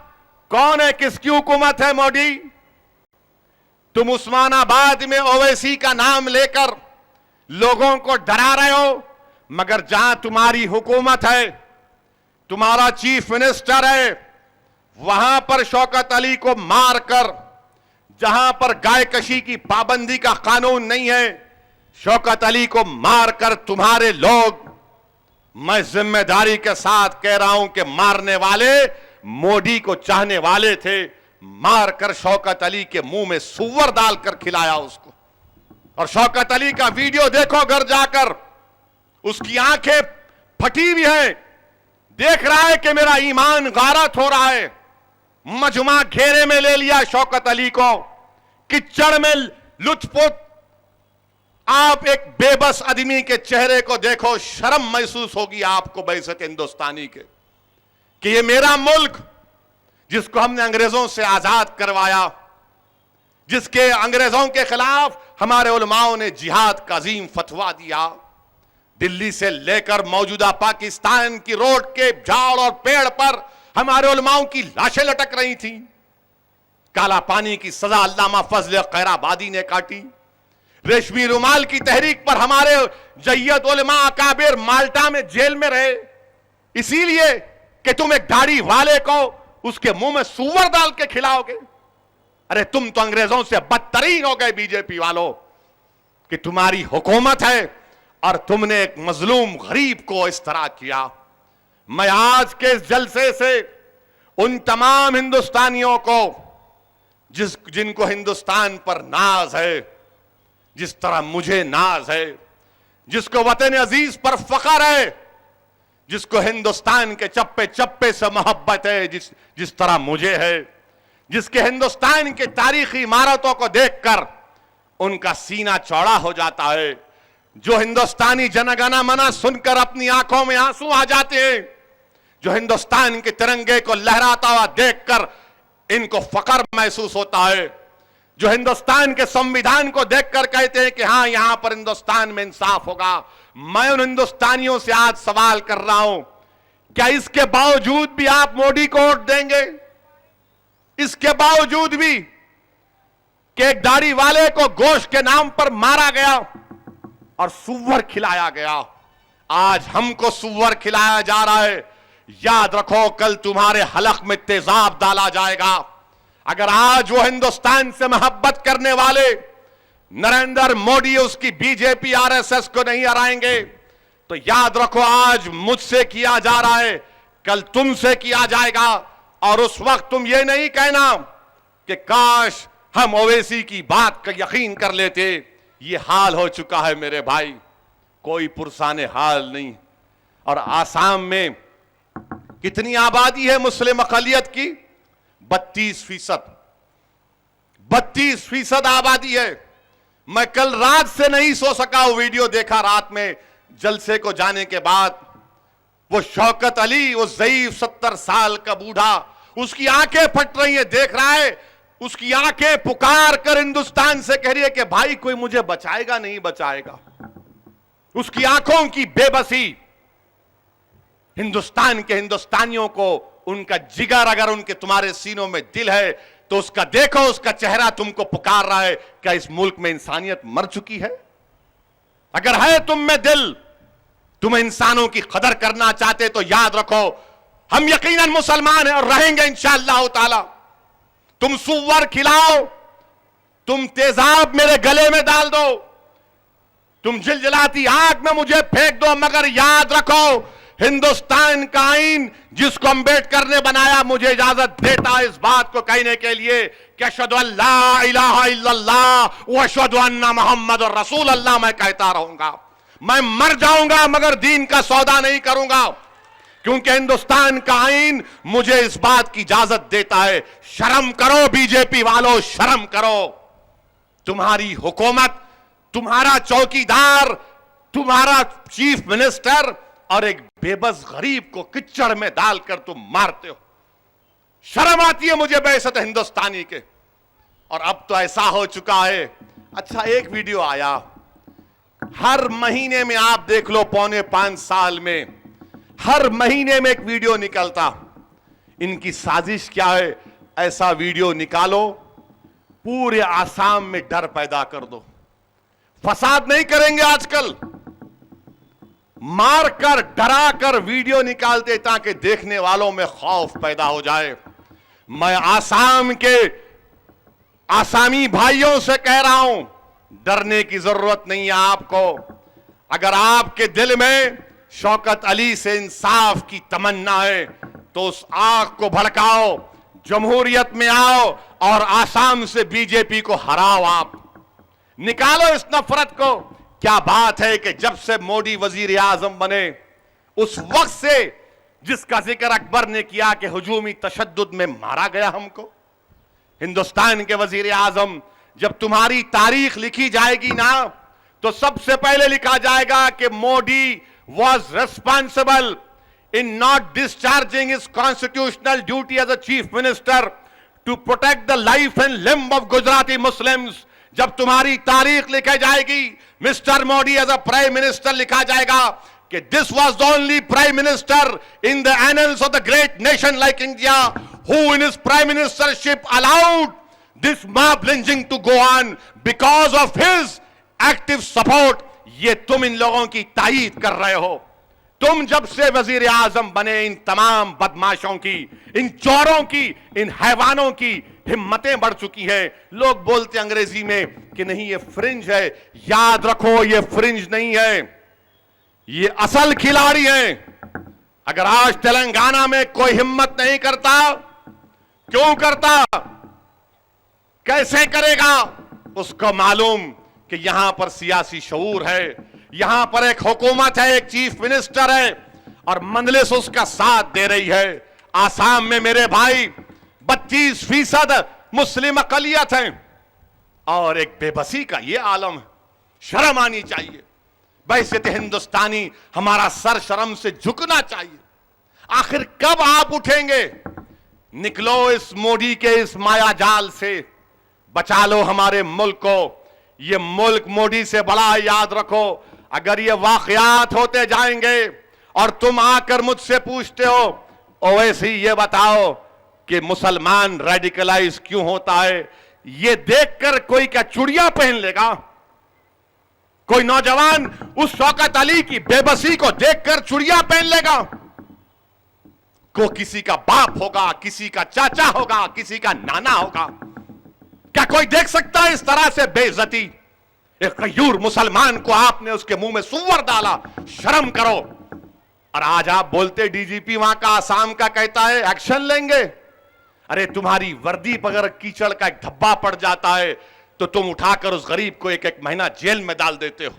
कौन है, किसकी हुकूमत है? मोदी। तुम उस्मानाबाद में ओवैसी का नाम लेकर लोगों को डरा रहे हो, मगर जहां तुम्हारी हुकूमत है, तुम्हारा चीफ मिनिस्टर है, वहां पर शौकत अली को मारकर, जहां पर गाय कशी की पाबंदी का कानून नहीं है, शौकत अली को मारकर तुम्हारे लोग, मैं जिम्मेदारी के साथ कह रहा हूं कि मारने वाले मोदी को चाहने वाले थे, मारकर शौकत अली के मुंह में सूअर डालकर खिलाया उसको। और शौकत अली का वीडियो देखो घर जाकर, उसकी आंखें फटी हुई हैं, देख रहा है कि मेरा ईमान गारत हो रहा है। मजमा घेरे में ले लिया शौकत अली को, किच्चड़ में लुटपुट। आप एक बेबस आदमी के चेहरे को देखो, शर्म महसूस होगी आपको बैसत हिंदुस्तानी के, कि ये मेरा मुल्क जिसको हमने अंग्रेजों से आजाद करवाया, जिसके अंग्रेजों के खिलाफ हमारे उलमाओं ने जिहाद का अजीम फतवा दिया, दिल्ली से लेकर मौजूदा पाकिस्तान की रोड के झाड़ और पेड़ पर हमारे उलमाओं की लाशें लटक रही थी। काला पानी की सजा अल्लामा फजल खैराबादी ने काटी। रेशमी रुमाल की तहरीक पर हमारे जय्यद उलमा अकाबिर माल्टा में जेल में रहे, इसीलिए कि तुम एक दाढ़ी वाले को उसके मुंह में सूअर डाल के खिलाओगे। अरे तुम तो अंग्रेजों से बदतरीन हो गए बीजेपी वालों, कि तुम्हारी हुकूमत है और तुमने एक मजलूम गरीब को इस तरह किया। मैं आज के इस जलसे से उन तमाम हिंदुस्तानियों को जिनको हिंदुस्तान पर नाज है, जिस तरह मुझे नाज है, जिसको वतन अजीज पर फख्र है, जिसको हिंदुस्तान के चप्पे चप्पे से मोहब्बत है, जिस तरह मुझे है, जिसके हिंदुस्तान के तारीखी इमारतों को देखकर उनका सीना चौड़ा हो जाता है, जो हिंदुस्तानी जनगणना मना सुनकर अपनी आंखों में आंसू आ जाते हैं, जो हिंदुस्तान के तिरंगे को लहराता हुआ देखकर इनको फख्र महसूस होता है, जो हिंदुस्तान के संविधान को देखकर कहते हैं कि हां यहां पर हिंदुस्तान में इंसाफ होगा। मैं उन हिंदुस्तानियों से आज सवाल कर रहा हूं, क्या इसके बावजूद भी आप मोदी को वोट देंगे? इसके बावजूद भी कि एक दाढ़ी वाले को गोश्त के नाम पर मारा गया और सुअर खिलाया गया, आज हमको सुअर खिलाया जा रहा है। याद रखो, कल तुम्हारे हलक में तेजाब डाला जाएगा। अगर आज वो हिंदुस्तान से मोहब्बत करने वाले नरेंद्र मोदी उसकी बीजेपी आरएसएस को नहीं हराएंगे, तो याद रखो आज मुझसे किया जा रहा है, कल तुमसे किया जाएगा। और उस वक्त तुम ये नहीं कहना कि काश हम ओवैसी की बात का यकीन कर लेते। ये हाल हो चुका है मेरे भाई, कोई पुरसाने हाल नहीं। और आसाम में कितनी आबादी है मुस्लिम अक़लियत की? 32%। 32% आबादी है। मैं कल रात से नहीं सो सका, वो वीडियो देखा रात में जलसे को जाने के बाद। वो शौकत अली, वो ज़ईफ 70 साल का बूढ़ा, उसकी आंखें फट रही है, देख रहा है, उसकी आंखें पुकार कर हिंदुस्तान से कह रही है कि भाई कोई मुझे बचाएगा नहीं बचाएगा। उसकी आंखों की बेबसी हिंदुस्तान के हिंदुस्तानियों को, उनका जिगर अगर उनके तुम्हारे सीनों में दिल है तो उसका देखो, उसका चेहरा तुमको पुकार रहा है। क्या इस मुल्क में इंसानियत मर चुकी है? अगर है तुम में दिल, तुम इंसानों की कदर करना चाहते तो याद रखो हम यकीनन मुसलमान हैं और रहेंगे इंशाअल्लाह ताला। तुम सुअर खिलाओ, तुम तेजाब मेरे गले में डाल दो, तुम जिलजिलाती आग में मुझे फेंक दो, मगर याद रखो हिंदुस्तान का आईन जिसको अंबेडकर ने बनाया मुझे इजाजत देता है इस बात को कहने के लिए कि अशहदु अल्ला इलाहा इल्लल्लाह व अशहदु अन्ना मुहम्मदुर रसूलुल्लाह। मैं कहता रहूंगा, मैं मर जाऊंगा मगर दीन का सौदा नहीं करूंगा, क्योंकि हिंदुस्तान का आईन मुझे इस बात की इजाजत देता है। शर्म करो बीजेपी वालों, शर्म करो। तुम्हारी हुकूमत, तुम्हारा चौकीदार, तुम्हारा चीफ मिनिस्टर और एक बेबस गरीब को किच्चड़ में डालकर तुम मारते हो। शर्म आती है मुझे बेइज्जत हिंदुस्तानी के। और अब तो ऐसा हो चुका है, अच्छा एक वीडियो आया, हर महीने में आप देख लो, पौने 5 साल में हर महीने में एक वीडियो निकलता। इनकी साजिश क्या है? ऐसा वीडियो निकालो, पूरे आसाम में डर पैदा कर दो। फसाद नहीं करेंगे आजकल, मारकर डराकर वीडियो निकालते ताकि देखने वालों में खौफ पैदा हो जाए। मैं आसाम के आसामी भाइयों से कह रहा हूं, डरने की जरूरत नहीं है आपको। अगर आपके दिल में शौकत अली से इंसाफ की तमन्ना है तो उस आग को भड़काओ, जमहूरियत में आओ और आसाम से बीजेपी को हराओ। आप निकालो इस नफरत को। क्या बात है कि जब से मोदी वजीर आजम बने उस वक्त से जिसका जिक्र अकबर ने किया कि हुजूमी तशद्दुद में मारा गया हमको, हिंदुस्तान के वजीर आजम, जब तुम्हारी तारीख लिखी जाएगी ना तो सबसे पहले लिखा जाएगा कि Modi was responsible in not discharging his constitutional duty as a chief minister to protect the life and limb of Gujarati Muslims। जब तुम्हारी तारीख लिखी जाएगी, mister Modi as a prime minister लिखा जाएगा कि this was the only prime minister in the annals of the great nation like India who in his prime ministership allowed this mob lynching to go on because of his active support. ये तुम इन लोगों की तायीद कर रहे हो। तुम जब से वजीर आजम बने, इन तमाम बदमाशों की, इन चोरों की, इन हैवानों की हिम्मतें बढ़ चुकी हैं। लोग बोलते अंग्रेजी में कि नहीं ये फ्रिंज है। याद रखो ये फ्रिंज नहीं है, ये असल खिलाड़ी हैं। अगर आज तेलंगाना में कोई हिम्मत नहीं करता, क्यों करता, कैसे करेगा? उसको मालूम कि यहां पर सियासी शऊर है, यहां पर एक हुकूमत है, एक चीफ मिनिस्टर है और मंजलिस उसका साथ दे रही है। आसाम में मेरे भाई 32% मुस्लिम अकलियत हैं और एक बेबसी का ये आलम है। शर्म आनी चाहिए। वैसे तो हिंदुस्तानी हमारा सर शर्म से झुकना चाहिए। आखिर कब आप उठेंगे? निकलो इस मोदी के इस माया जाल से, बचा लो हमारे मुल्क को। ये मुल्क मोदी से बड़ा, याद रखो। अगर ये वाकयात होते जाएंगे और तुम आकर मुझसे पूछते हो ओवैसी ये बताओ कि मुसलमान रेडिकलाइज क्यों होता है, ये देखकर कोई क्या चूड़ियां पहन लेगा? कोई नौजवान उस शौकत अली की बेबसी को देखकर चूड़ियां पहन लेगा? को किसी का बाप होगा, किसी का चाचा होगा, किसी का नाना होगा। क्या कोई देख सकता है इस तरह से बेइज्जती? एक गयूर मुसलमान को आपने उसके मुंह में सुअर डाला, शर्म करो। और आज आप बोलते डीजीपी वहां का आसाम का कहता है एक्शन लेंगे। अरे तुम्हारी वर्दी पर अगर कीचड़ का एक धब्बा पड़ जाता है तो तुम उठाकर उस गरीब को एक एक महीना जेल में डाल देते हो।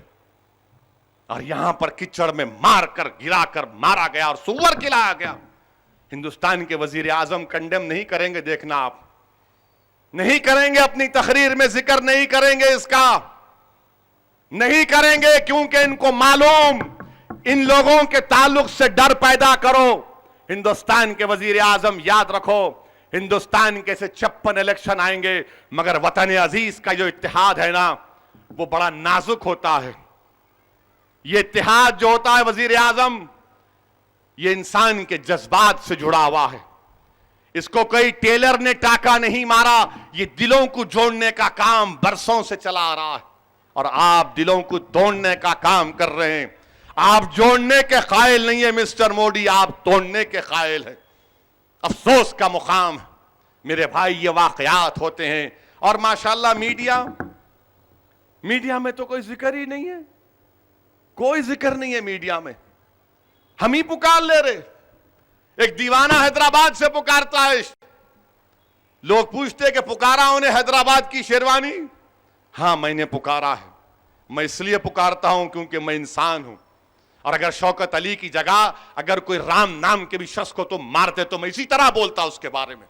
और यहां पर कीचड़ में मारकर गिराकर मारा गया और सुअर खिलाया गया। हिंदुस्तान के वजीर आजम कंडेम नहीं करेंगे, देखना आप नहीं करेंगे, अपनी तकरीर में जिक्र नहीं करेंगे, इसका नहीं करेंगे, क्योंकि इनको मालूम इन लोगों के ताल्लुक से डर पैदा करो। हिंदुस्तान के वजीर आजम याद रखो, हिंदुस्तान के से 56 इलेक्शन आएंगे, मगर वतन अजीज का जो इत्तेहाद है ना, वो बड़ा नाजुक होता है। ये इत्तेहाद जो होता है वजीर आजम, ये इंसान के जज्बात से जुड़ा हुआ है। इसको कोई टेलर ने टाका नहीं मारा, ये दिलों को जोड़ने का काम बरसों से चला आ रहा है। और आप दिलों को तोड़ने का काम कर रहे हैं। आप जोड़ने के कायल नहीं है मिस्टर मोदी, आप तोड़ने के कायल हैं। अफसोस का मुकाम है मेरे भाई, ये वाकयात होते हैं। और माशाल्लाह मीडिया में तो कोई जिक्र ही नहीं है, कोई जिक्र नहीं है मीडिया में। हम ही पुकार ले रहे। एक दीवाना हैदराबाद से पुकारता है, लोग पूछते कि पुकारा उन्हें हैदराबाद की शेरवानी? हां मैंने पुकारा है। मैं इसलिए पुकारता हूं क्योंकि मैं इंसान हूं। और अगर शौकत अली की जगह अगर कोई राम नाम के भी शख्स को तुम मारते तो मैं इसी तरह बोलता उसके बारे में,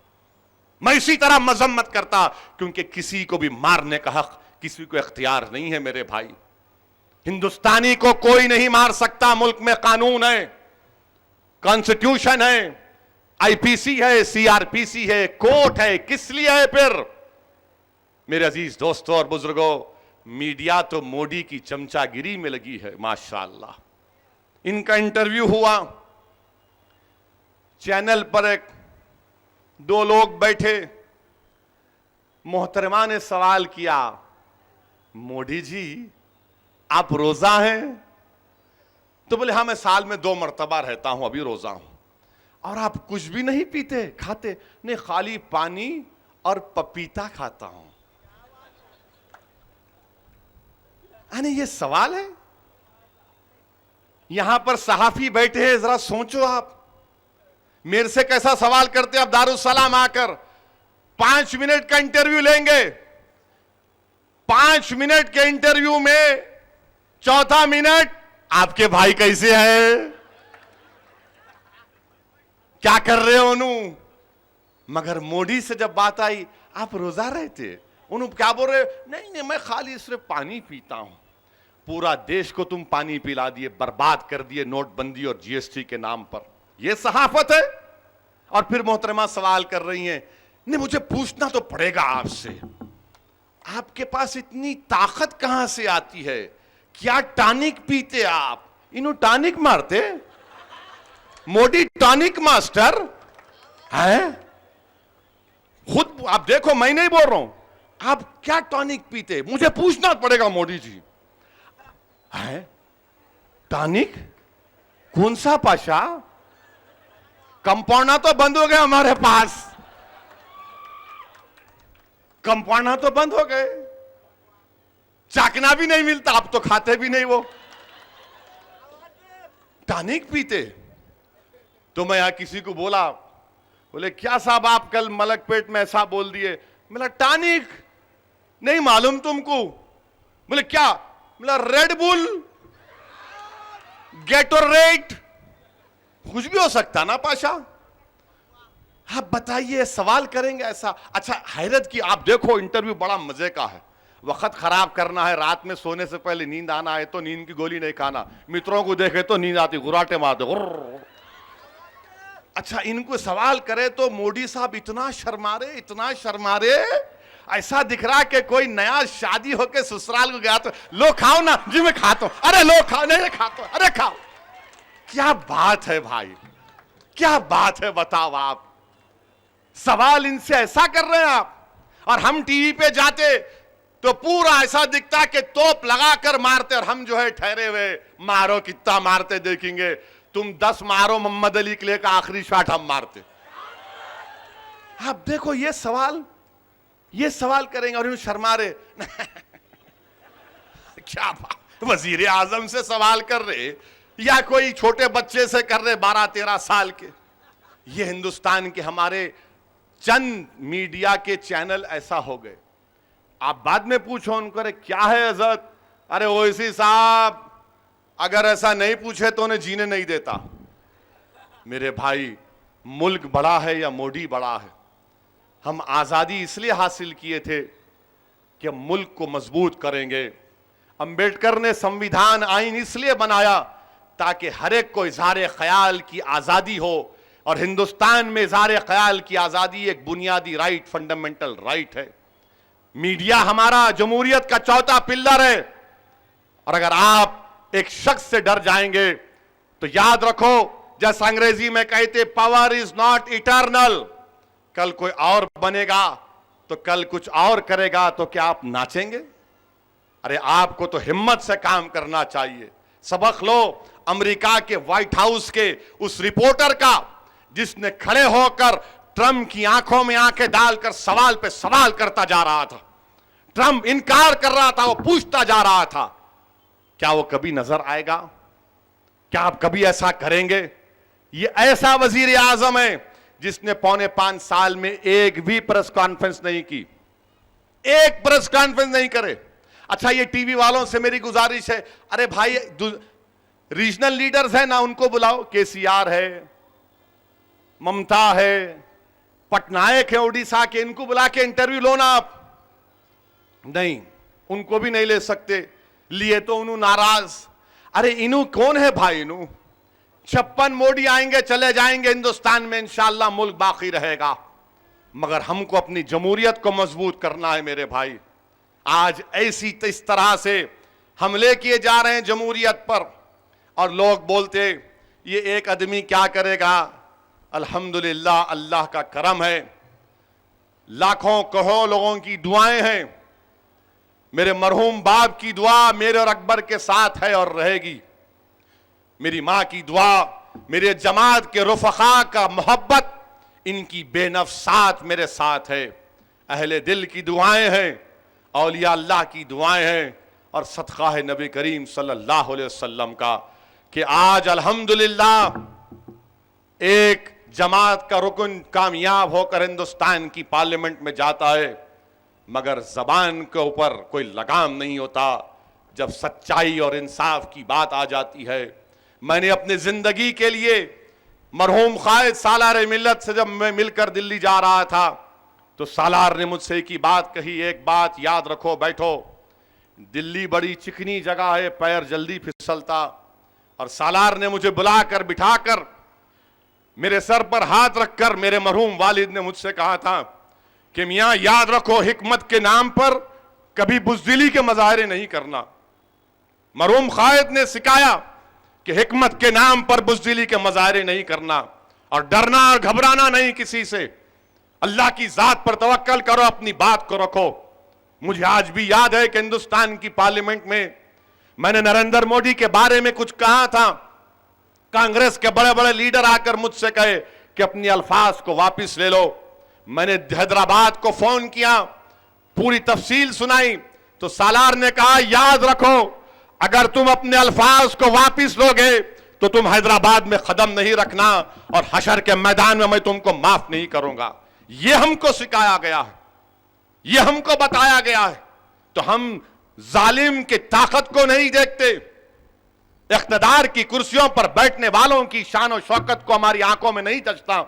मैं इसी तरह मजम्मत करता, क्योंकि किसी को भी मारने का हक किसी को इख्तियार नहीं है मेरे भाई। हिंदुस्तानी को कोई नहीं मार सकता। मुल्क में कानून है, कॉन्स्टिट्यूशन है, आईपीसी है, सीआरपीसी है, कोर्ट है। किस लिए है फिर? मेरे अजीज दोस्तों और बुजुर्गों, मीडिया तो मोदी की चमचागिरी में लगी है। माशाअल्लाह, इनका इंटरव्यू हुआ, चैनल पर एक दो लोग बैठे, मोहतरमा ने सवाल किया, मोदी जी आप रोजा हैं? तो बोले हाँ मैं साल में 2 मरतबा रहता हूं, अभी रोजा हूं। और आप कुछ भी नहीं पीते खाते? नहीं, खाली पानी और पपीता खाता हूं। अरे ये सवाल है? यहां पर सहाफी बैठे हैं, जरा सोचो आप, मेरे से कैसा सवाल करते आप दारुस्सलाम आकर। 5 मिनट का इंटरव्यू लेंगे, 5 मिनट के इंटरव्यू में चौथा मिनट आपके भाई कैसे हैं, क्या कर रहे हो उन्हों। मगर मोदी से जब बात आई, आप रोजा रहते, उन्होंने क्या बोल रहे? नहीं नहीं मैं खाली सिर्फ पानी पीता हूं। पूरा देश को तुम पानी पिला दिए, बर्बाद कर दिए नोटबंदी और जीएसटी के नाम पर। यह सहाफत है? और फिर मोहतरमा सवाल कर रही हैं, नहीं मुझे पूछना तो पड़ेगा आपसे, आपके पास इतनी ताकत कहां से आती है? क्या टॉनिक पीते आप? इन्हों टॉनिक मारते? मोदी टॉनिक मास्टर है? खुद आप देखो, मैं नहीं बोल रहा हूं, आप क्या टॉनिक पीते? मुझे पूछना पड़ेगा मोदी जी। है टॉनिक? कौन सा पाशा? कंपाउंडर तो बंद हो गए हमारे पास, कंपाउंडर तो बंद हो गए, चाकना भी नहीं मिलता, आप तो खाते भी नहीं वो, टॉनिक पीते। तो मैं यहां किसी को बोला, बोले क्या साहब आप कल मलकपेट में ऐसा बोल दिए। मैंने टॉनिक नहीं मालूम तुमको? बोले क्या? बोला रेड बुल, गैटोरेट, कुछ भी हो सकता ना पाशा। आप बताइए, सवाल करेंगे ऐसा? अच्छा हैरत की आप देखो, इंटरव्यू बड़ा मजे का है। वक्त खराब करना है, रात में सोने से पहले नींद आना है तो नींद की गोली नहीं खाना, मित्रों को देखे तो नींद आती, गुराटे मारते। अच्छा इनको सवाल करे तो मोदी साहब इतना शर्मा रहे, ऐसा दिख रहा कि कोई नया शादी होके ससुराल को गया तो लो खाओ ना जी, मैं खाता हूं, अरे लो खाओ, नहीं खाता, अरे खाओ। क्या बात है भाई, क्या बात है, बताओ आप। सवाल इनसे ऐसा कर रहे हैं आप। और हम टीवी पे जाते तो पूरा ऐसा दिखता कि तोप लगाकर मारते, और हम जो है ठहरे हुए, मारो कितना मारते देखेंगे, तुम 10 मारो मोहम्मद अली के लिए का आखिरी शॉट हम मारते। आप देखो ये सवाल करेंगे और यूं शर्मा रहे। क्या बात, वजीर आजम से सवाल कर रहे या कोई छोटे बच्चे से कर रहे 12-13 साल के। ये हिंदुस्तान के हमारे चंद मीडिया के चैनल ऐसा हो गए। आप बाद में पूछो उनको, अरे क्या है हजरत, अरे ओवैसी साहब अगर ऐसा नहीं पूछे तो उन्हें जीने नहीं देता। मेरे भाई, मुल्क बड़ा है या मोदी बड़ा है? हम आजादी इसलिए हासिल किए थे कि मुल्क को मजबूत करेंगे। अंबेडकर ने संविधान आइन इसलिए बनाया ताकि हर एक को इजहार ख्याल की आजादी हो, और हिंदुस्तान में इजहार ख्याल की आजादी एक बुनियादी राइट, फंडामेंटल राइट है। मीडिया हमारा जमहूरियत का चौथा पिल्लर है, और अगर आप एक शख्स से डर जाएंगे तो याद रखो, जैसे अंग्रेजी में कहते पावर इज नॉट इटर्नल, कल कोई और बनेगा तो कल कुछ और करेगा, तो क्या आप नाचेंगे? अरे आपको तो हिम्मत से काम करना चाहिए। सबक लो अमेरिका के व्हाइट हाउस के उस रिपोर्टर का जिसने खड़े होकर ट्रंप की आंखों में आंखें डालकर सवाल पे सवाल करता जा रहा था। ट्रंप इनकार कर रहा था, वो पूछता जा रहा था। क्या वो कभी नजर आएगा? क्या आप कभी ऐसा करेंगे? ये ऐसा वजीर आजम है जिसने 4.25 साल में एक भी प्रेस कॉन्फ्रेंस नहीं की, एक प्रेस कॉन्फ्रेंस नहीं करे। अच्छा ये टीवी वालों से मेरी गुजारिश है, अरे भाई रीजनल लीडर्स हैं ना, उनको बुलाओ। केसीआर है, ममता है, पटनायक है उड़ीसा के, इनको बुला के इंटरव्यू लो ना आप। नहीं, उनको भी नहीं ले सकते, लिए तो उन्हों नाराज। अरे इनू कौन है भाई? इनू 56 मोदी आएंगे चले जाएंगे, हिंदुस्तान में इंशाअल्लाह मुल्क बाकी रहेगा, मगर हमको अपनी जमहूरियत को मजबूत करना है मेरे भाई। आज ऐसी इस तरह से हमले किए जा रहे हैं जमहूरियत पर, और लोग बोलते ये एक आदमी क्या करेगा। अल्हम्दुलिल्लाह, अल्लाह का करम है, लाखों करोड़ों लोगों की दुआएं हैं। मेरे मरहूम बाप की दुआ मेरे और अकबर के साथ है और रहेगी। मेरी माँ की दुआ, मेरे जमात के रुफका का मोहब्बत, इनकी बेनफ्सात मेरे साथ है। अहले दिल की दुआएं हैं, औलिया अल्लाह की दुआएं हैं, और सदका है नबी करीम सल्लल्लाहु अलैहि वसल्लम का कि आज अल्हम्दुलिल्लाह एक जमात का रुकन कामयाब होकर हिंदुस्तान की पार्लियामेंट में जाता है, मगर जबान के ऊपर कोई लगाम नहीं होता जब सच्चाई और इंसाफ की बात आ जाती है। मैंने अपनी जिंदगी के लिए मरहूम कायद सालार मिल्लत से जब मैं मिलकर दिल्ली जा रहा था तो सालार ने मुझसे एक ही बात कही, एक बात याद रखो, बैठो, दिल्ली बड़ी चिकनी जगह है, पैर जल्दी फिसलता। और सालार ने मुझे बुलाकर बिठाकर मेरे सर पर हाथ रखकर मेरे मरहूम वालिद ने मुझसे कहा था कि मियां याद रखो, हिकमत के नाम पर कभी बुज़दिली के मज़ाहरे नहीं करना। मरहूम कायद ने सिखाया कि हिकमत के नाम पर बुज़दिली के मज़ाहरे नहीं करना, और डरना और घबराना नहीं किसी से। अल्लाह की जात पर तवक्कल करो, अपनी बात को रखो। मुझे आज भी याद है कि हिंदुस्तान की पार्लियामेंट में मैंने नरेंद्र मोदी के बारे में कुछ कहा था। कांग्रेस के बड़े बड़े लीडर आकर मुझसे कहे कि अपनी अल्फाज को वापस ले लो। मैंने हैदराबाद को फोन किया, पूरी तफसील सुनाई, तो सालार ने कहा याद रखो, अगर तुम अपने अल्फाज को वापस लोगे तो तुम हैदराबाद में कदम नहीं रखना, और हशर के मैदान में मैं तुमको माफ नहीं करूंगा। यह हमको सिखाया गया है, यह हमको बताया गया है। तो हम जालिम की ताकत को नहीं देखते, इख्तिदार की कुर्सियों पर बैठने वालों की शान और शौकत को हमारी आंखों में नहीं दचता।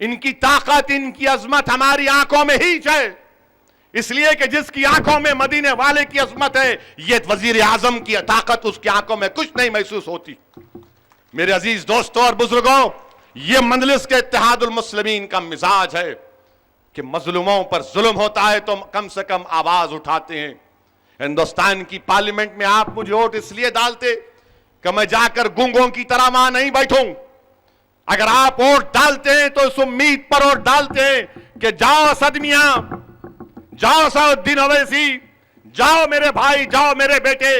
इनकी ताकत, इनकी अजमत हमारी आंखों में ही है, इसलिए कि जिसकी आंखों में मदीने वाले की अजमत है, यह वजीर आजम की ताकत उसकी आंखों में कुछ नहीं महसूस होती। मेरे अजीज दोस्तों और बुजुर्गों, यह मजलिस के इत्तेहादुल मुस्लिमीन का मिजाज है कि मजलूमों पर जुल्म होता है तो कम से कम आवाज उठाते हैं। हिंदुस्तान की पार्लियामेंट में आप मुझे वोट इसलिए डालते कि मैं जाकर गूंगों की तरह वहां नहीं बैठूं। अगर आप वोट डालते हैं तो इस उम्मीद पर वोट डालते हैं कि जाओ असद मियां, जाओ सउद्दीन ओवैसी, जाओ मेरे भाई, जाओ मेरे बेटे,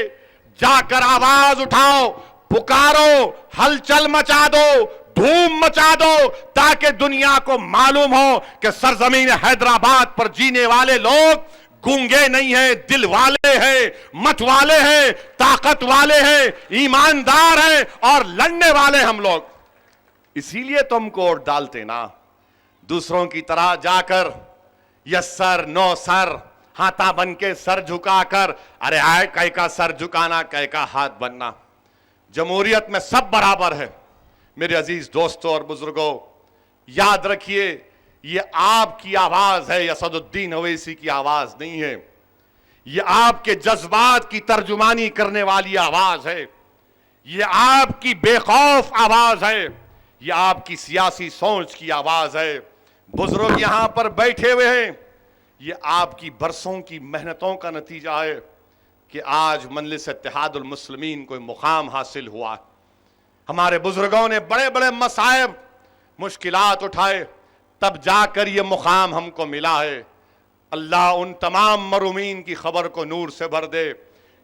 जाकर आवाज उठाओ, पुकारो, हलचल मचा दो, धूम मचा दो, ताकि दुनिया को मालूम हो कि सरजमीन हैदराबाद पर जीने वाले लोग गूंगे नहीं हैं, दिल वाले हैं, मत वाले हैं, ताकत वाले हैं, ईमानदार हैं और लड़ने वाले हम लोग। इसीलिए तो हमको वोट डालते ना, दूसरों की तरह जाकर यस सर, नो सर, हाथा बन के सर झुकाकर, अरे आए कई का सर झुकाना, कई का हाथ बनना। जमहूरियत में सब बराबर है। मेरे अजीज दोस्तों और बुजुर्गों, याद रखिए, ये आपकी आवाज है, असदुद्दीन ओवैसी की आवाज नहीं है। ये आपके जज्बात की तर्जुमानी करने वाली आवाज है, ये आपकी बेखौफ आवाज है, ये आपकी सियासी सोच की आवाज है। बुजुर्ग यहां पर बैठे हुए हैं, ये आपकी बरसों की मेहनतों का नतीजा है कि आज मजलिस इत्तेहादुल मुस्लिमीन को मुकाम हासिल हुआ। हमारे बुजुर्गों ने बड़े बड़े मसाइब, मुश्किलात उठाए, तब जाकर ये मुकाम हमको मिला है। अल्लाह उन तमाम मरूमीन की खबर को नूर से भर दे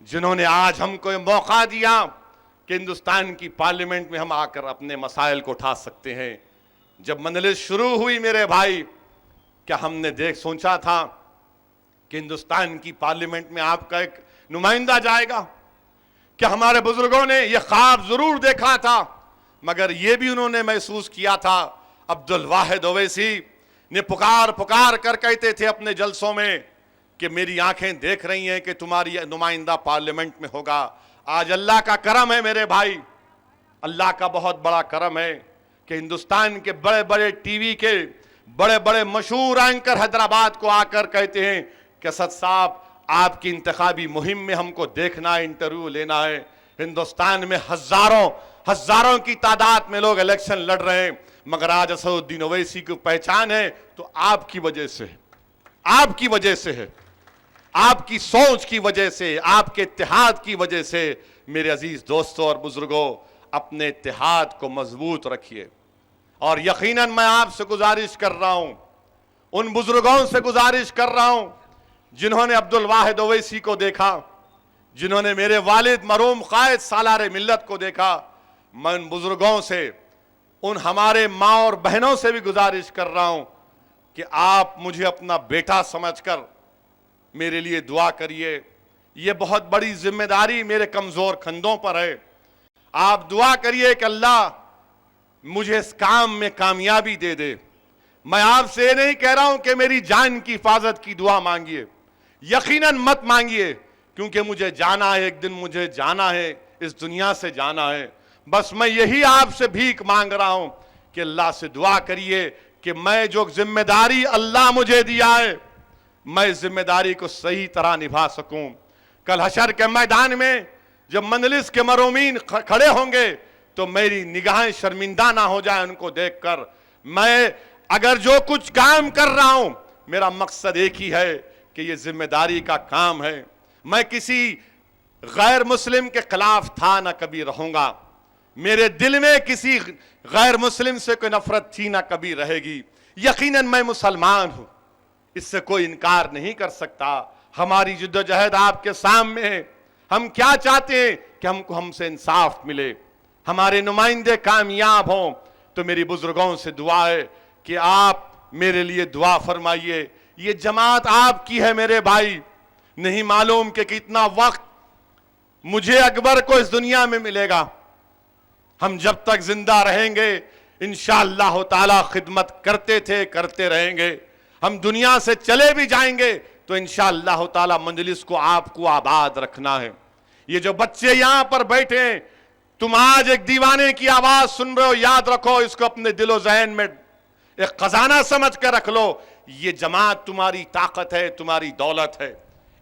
जिन्होंने आज हमको ये मौका दिया कि हिंदुस्तान की पार्लियामेंट में हम आकर अपने मसाइल को उठा सकते हैं। जब मजलिस शुरू हुई मेरे भाई, क्या हमने सोचा था कि हिंदुस्तान की पार्लियामेंट में आपका एक नुमाइंदा जाएगा? क्या हमारे बुजुर्गों ने यह ख्वाब जरूर देखा था, मगर यह भी उन्होंने महसूस किया था। अब्दुल वाहिद ओवैसी ने पुकार पुकार कर कहते थे अपने जलसों में कि मेरी आंखें देख रही हैं कि तुम्हारी नुमाइंदा पार्लियामेंट में होगा। आज अल्लाह का करम है मेरे भाई, अल्लाह का बहुत बड़ा करम है कि हिंदुस्तान के बड़े बड़े टीवी के बड़े बड़े मशहूर एंकर हैदराबाद को आकर कहते हैं कि असद साहब, आपकी इंतखाबी मुहिम में हमको देखना है, इंटरव्यू लेना है। हिंदुस्तान में हजारों की तादाद में लोग इलेक्शन लड़ रहे हैं, मगर आज असदुद्दीन ओवैसी की पहचान है तो आपकी वजह से है, आपकी वजह से है, आपकी सोच की वजह से, आपके इत्तेहाद की वजह से। मेरे अजीज दोस्तों और बुजुर्गों, अपने इत्तेहाद को मजबूत रखिए। और यकीनन मैं आपसे गुजारिश कर रहा हूं, उन बुजुर्गों से गुजारिश कर रहा हूं जिन्होंने अब्दुल वाहिद ओवैसी को देखा, जिन्होंने मेरे वालिद मरहूम कायद सालार मिल्लत को देखा। मैं उन बुजुर्गों से, उन हमारे माँ और बहनों से भी गुजारिश कर रहा हूं कि आप मुझे अपना बेटा समझकर मेरे लिए दुआ करिए। यह बहुत बड़ी जिम्मेदारी मेरे कमजोर कंधों पर है। आप दुआ करिए कि अल्लाह मुझे इस काम में कामयाबी दे दे। मैं आपसे ये नहीं कह रहा हूं कि मेरी जान की हिफाजत की दुआ मांगिए, यकीनन मत मांगिए, क्योंकि मुझे जाना है, एक दिन मुझे जाना है, इस दुनिया से जाना है। बस मैं यही आपसे भीख मांग रहा हूं कि अल्लाह से दुआ करिए कि मैं जो जिम्मेदारी अल्लाह मुझे दिया है, मैं इस जिम्मेदारी को सही तरह निभा सकूं। कल हशर के मैदान में जब मजलिस के मरूमीन खड़े होंगे तो मेरी निगाहें शर्मिंदा ना हो जाए उनको देखकर। मैं अगर जो कुछ काम कर रहा हूं, मेरा मकसद एक ही है कि यह जिम्मेदारी का काम है। मैं किसी गैर मुस्लिम के खिलाफ था, ना कभी रहूंगा। मेरे दिल में किसी गैर मुस्लिम से कोई नफरत थी, ना कभी रहेगी। यकीनन मैं मुसलमान हूं, इससे कोई इनकार नहीं कर सकता। हमारी जिद्दोजहद आपके सामने है। हम क्या चाहते हैं कि हमसे इंसाफ मिले, हमारे नुमाइंदे कामयाब हों। तो मेरी बुजुर्गों से दुआ है कि आप मेरे लिए दुआ फरमाइए। ये जमात आपकी है मेरे भाई। नहीं मालूम कि कितना वक्त मुझे अकबर को इस दुनिया में मिलेगा। हम जब तक जिंदा रहेंगे इंशाअल्लाह ताला खिदमत करते थे, करते रहेंगे। हम दुनिया से चले भी जाएंगे तो इंशाअल्लाह ताला मजलिस को आपको आबाद रखना है। ये जो बच्चे यहां पर बैठे हैं, तुम आज एक दीवाने की आवाज सुन रहे हो, याद रखो, इसको अपने दिलो जहन में एक खजाना समझ कर रख लो। ये जमात तुम्हारी ताकत है, तुम्हारी दौलत है,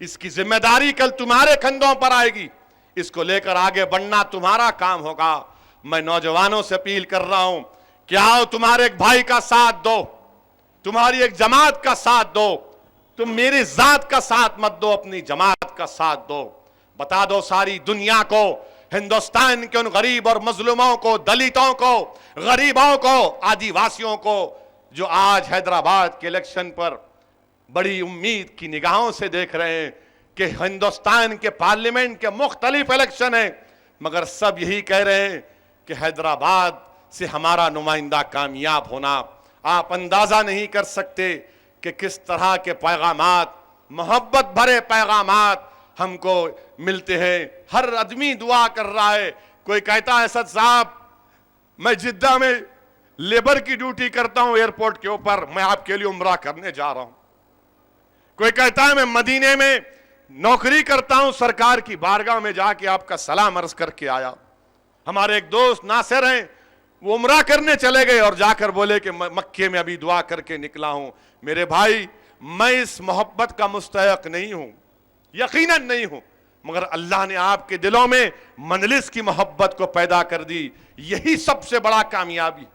इसकी जिम्मेदारी कल तुम्हारे कंधों पर आएगी। इसको लेकर आगे बढ़ना तुम्हारा काम होगा। मैं नौजवानों से अपील कर रहा हूं कि आओ, तुम्हारे एक भाई का साथ दो, तुम्हारी एक जमात का साथ दो। तुम मेरी जात का साथ मत दो, अपनी जमात का साथ दो। बता दो सारी दुनिया को, हिंदुस्तान के उन गरीब और मजलूमों को, दलितों को, गरीबों को, आदिवासियों को, जो आज हैदराबाद के इलेक्शन पर बड़ी उम्मीद की निगाहों से देख रहे हैं कि हिंदुस्तान के पार्लियामेंट के मुख्तलिफ इलेक्शन है, मगर सब यही कह रहे हैं कि हैदराबाद से हमारा नुमाइंदा कामयाब होना। आप अंदाजा नहीं कर सकते कि किस तरह के पैगामात, मोहब्बत भरे पैगामात हमको मिलते हैं। हर आदमी दुआ कर रहा है। कोई कहता है असद साहब, मैं जिद्दा में लेबर की ड्यूटी करता हूं एयरपोर्ट के ऊपर, मैं आपके लिए उम्रा करने जा रहा हूं। कोई कहता है मैं मदीने में नौकरी करता हूं, सरकार की बारगाह में जाके आपका सलाम अर्ज करके आया। हमारे एक दोस्त नासिर हैं, वो उम्रा करने चले गए और जाकर बोले कि मक्के में अभी दुआ करके निकला हूं। मेरे भाई, मैं इस मोहब्बत का मुस्तहक नहीं हूं, यकीनन नहीं हूं, मगर अल्लाह ने आपके दिलों में मजलिस की मोहब्बत को पैदा कर दी। यही सबसे बड़ा कामयाबी।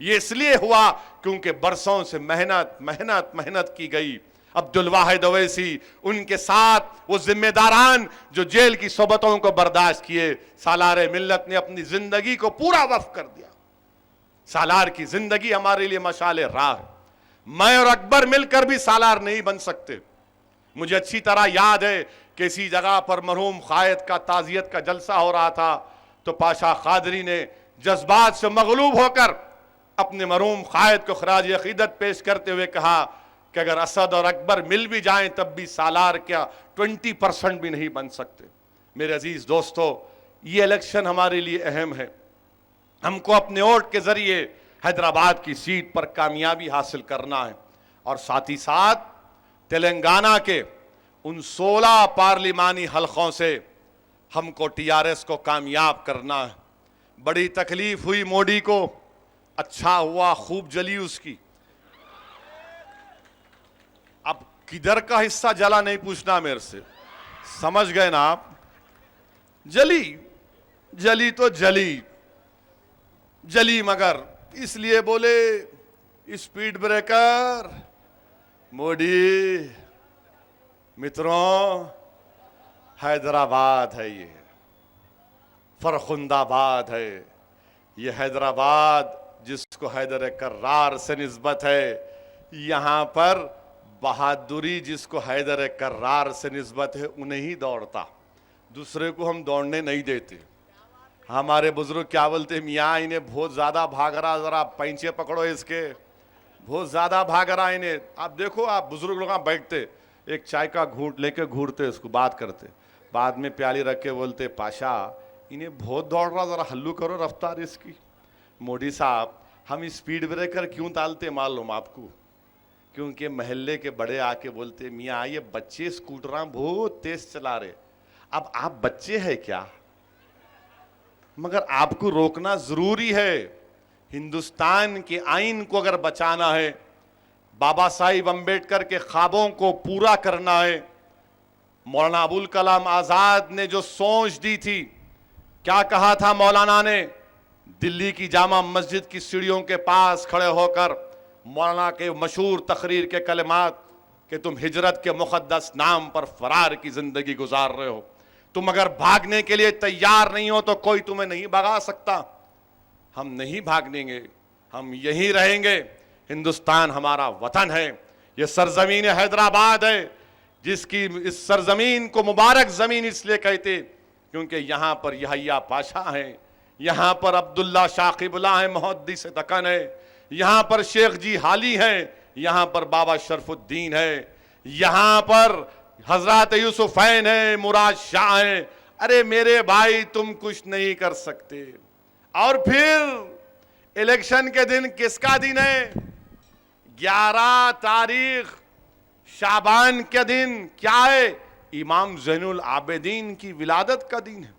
ये इसलिए हुआ क्योंकि बरसों से मेहनत मेहनत मेहनत की गई। अब्दुल वाहिद अवैसी, उनके साथ वो जिम्मेदारान जो जेल की सोबतों को बर्दाश्त किए, सालार मिल्लत ने अपनी जिंदगी को पूरा वक्फ कर दिया। सालार की जिंदगी हमारे लिए मशाले राह है। मैं और अकबर मिलकर भी सालार नहीं बन सकते। मुझे अच्छी तरह याद है कि इसी जगह पर मरहूम कायद का ताजियत का जलसा हो रहा था, तो पाशा कादरी ने जज्बात से मगलूब होकर अपने मरहूम कायद को खराज अकीदत पेश करते हुए कहा कि अगर असद और अकबर मिल भी जाएं तब भी सालार क्या 20% भी नहीं बन सकते। मेरे अजीज दोस्तों, ये इलेक्शन हमारे लिए अहम है। हमको अपने वोट के जरिए हैदराबाद की सीट पर कामयाबी हासिल करना है और साथ ही साथ तेलंगाना के उन 16 पार्लिमानी हलकों से हमको टीआरएस को कामयाब करना है। बड़ी तकलीफ हुई मोदी को, अच्छा हुआ खूब जली उसकी। अब किधर का हिस्सा जला नहीं पूछना मेरे से, समझ गए ना आप। जली जली तो जली जली, मगर इसलिए बोले स्पीड ब्रेकर। मोदी मित्रों, हैदराबाद है, ये फरखुंदाबाद है। ये हैदराबाद जिसको हैदर कर्रार से निस्बत है, यहां पर बहादुरी जिसको हैदर कर्रार से निस्बत है उन्हें ही दौड़ता, दूसरे को हम दौड़ने नहीं देते। हमारे बुजुर्ग क्या बोलते, मियाँ इन्हें बहुत ज्यादा भाग रहा, जरा पैंचे पकड़ो इसके, बहुत ज्यादा भाग रहा इन्हें। आप देखो, आप बुजुर्ग लोग बैठते, एक चाय का घूंट लेके घूरते, उसको बात करते, बाद में प्याली रख के बोलते, पाशा इन्हें बहुत दौड़ रहा, जरा हल्लू करो रफ्तार इसकी। मोदी साहब, हम स्पीड ब्रेकर क्यों डालते मालूम आपको? क्योंकि महल्ले के बड़े आके बोलते, मियाँ ये बच्चे स्कूटर बहुत तेज चला रहे। अब आप बच्चे हैं क्या? मगर आपको रोकना जरूरी है। हिंदुस्तान के आइन को अगर बचाना है, बाबा साहिब अंबेडकर के ख्वाबों को पूरा करना है, मौलाना अबुल कलाम आजाद ने जो सोच दी थी, क्या कहा था मौलाना ने? दिल्ली की जामा मस्जिद की सीढ़ियों के पास खड़े होकर मौलाना के मशहूर तकरीर के कलिमात कि तुम हिजरत के मुक़द्दस नाम पर फरार की जिंदगी गुजार रहे हो, तुम अगर भागने के लिए तैयार नहीं हो तो कोई तुम्हें नहीं भगा सकता। हम नहीं भागेंगे, हम यहीं रहेंगे। हिंदुस्तान हमारा वतन है, ये सरजमीन हैदराबाद है, जिसकी इस सरजमीन को मुबारक जमीन इसलिए कहते क्योंकि यहाँ पर यहया पाशा है, यहाँ पर अब्दुल्ला शाकिबुल्लाह है, मुहद्दिस दक्कन है, यहाँ पर शेख जी हाली है, यहाँ पर बाबा शरफुद्दीन है, यहाँ पर हजरत यूसुफैन है, मुराद शाह है। अरे मेरे भाई, तुम कुछ नहीं कर सकते। और फिर इलेक्शन के दिन किसका दिन है? 11 तारीख शाबान के दिन क्या है? इमाम ज़ैनुल आबिदीन की विलादत का दिन है,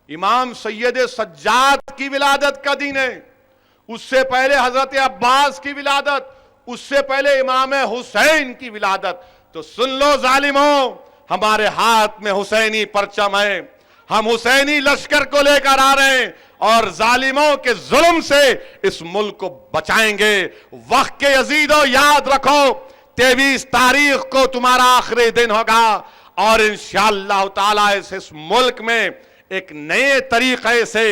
इमाम सैयद सज्जाद की विलादत का दिन है, उससे पहले हजरत अब्बास की विलादत, उससे पहले इमाम हुसैन की विलादत। तो सुन लो जालिमों, हमारे हाथ में हुसैनी परचम है, हम हुसैनी लश्कर को लेकर आ रहे हैं और जालिमों के जुल्म से इस मुल्क को बचाएंगे। वक्त के यजीदों, याद रखो 23 तारीख को तुम्हारा आखिरी दिन होगा और इंशाअल्लाह ताला इस मुल्क में एक नए तरीके से,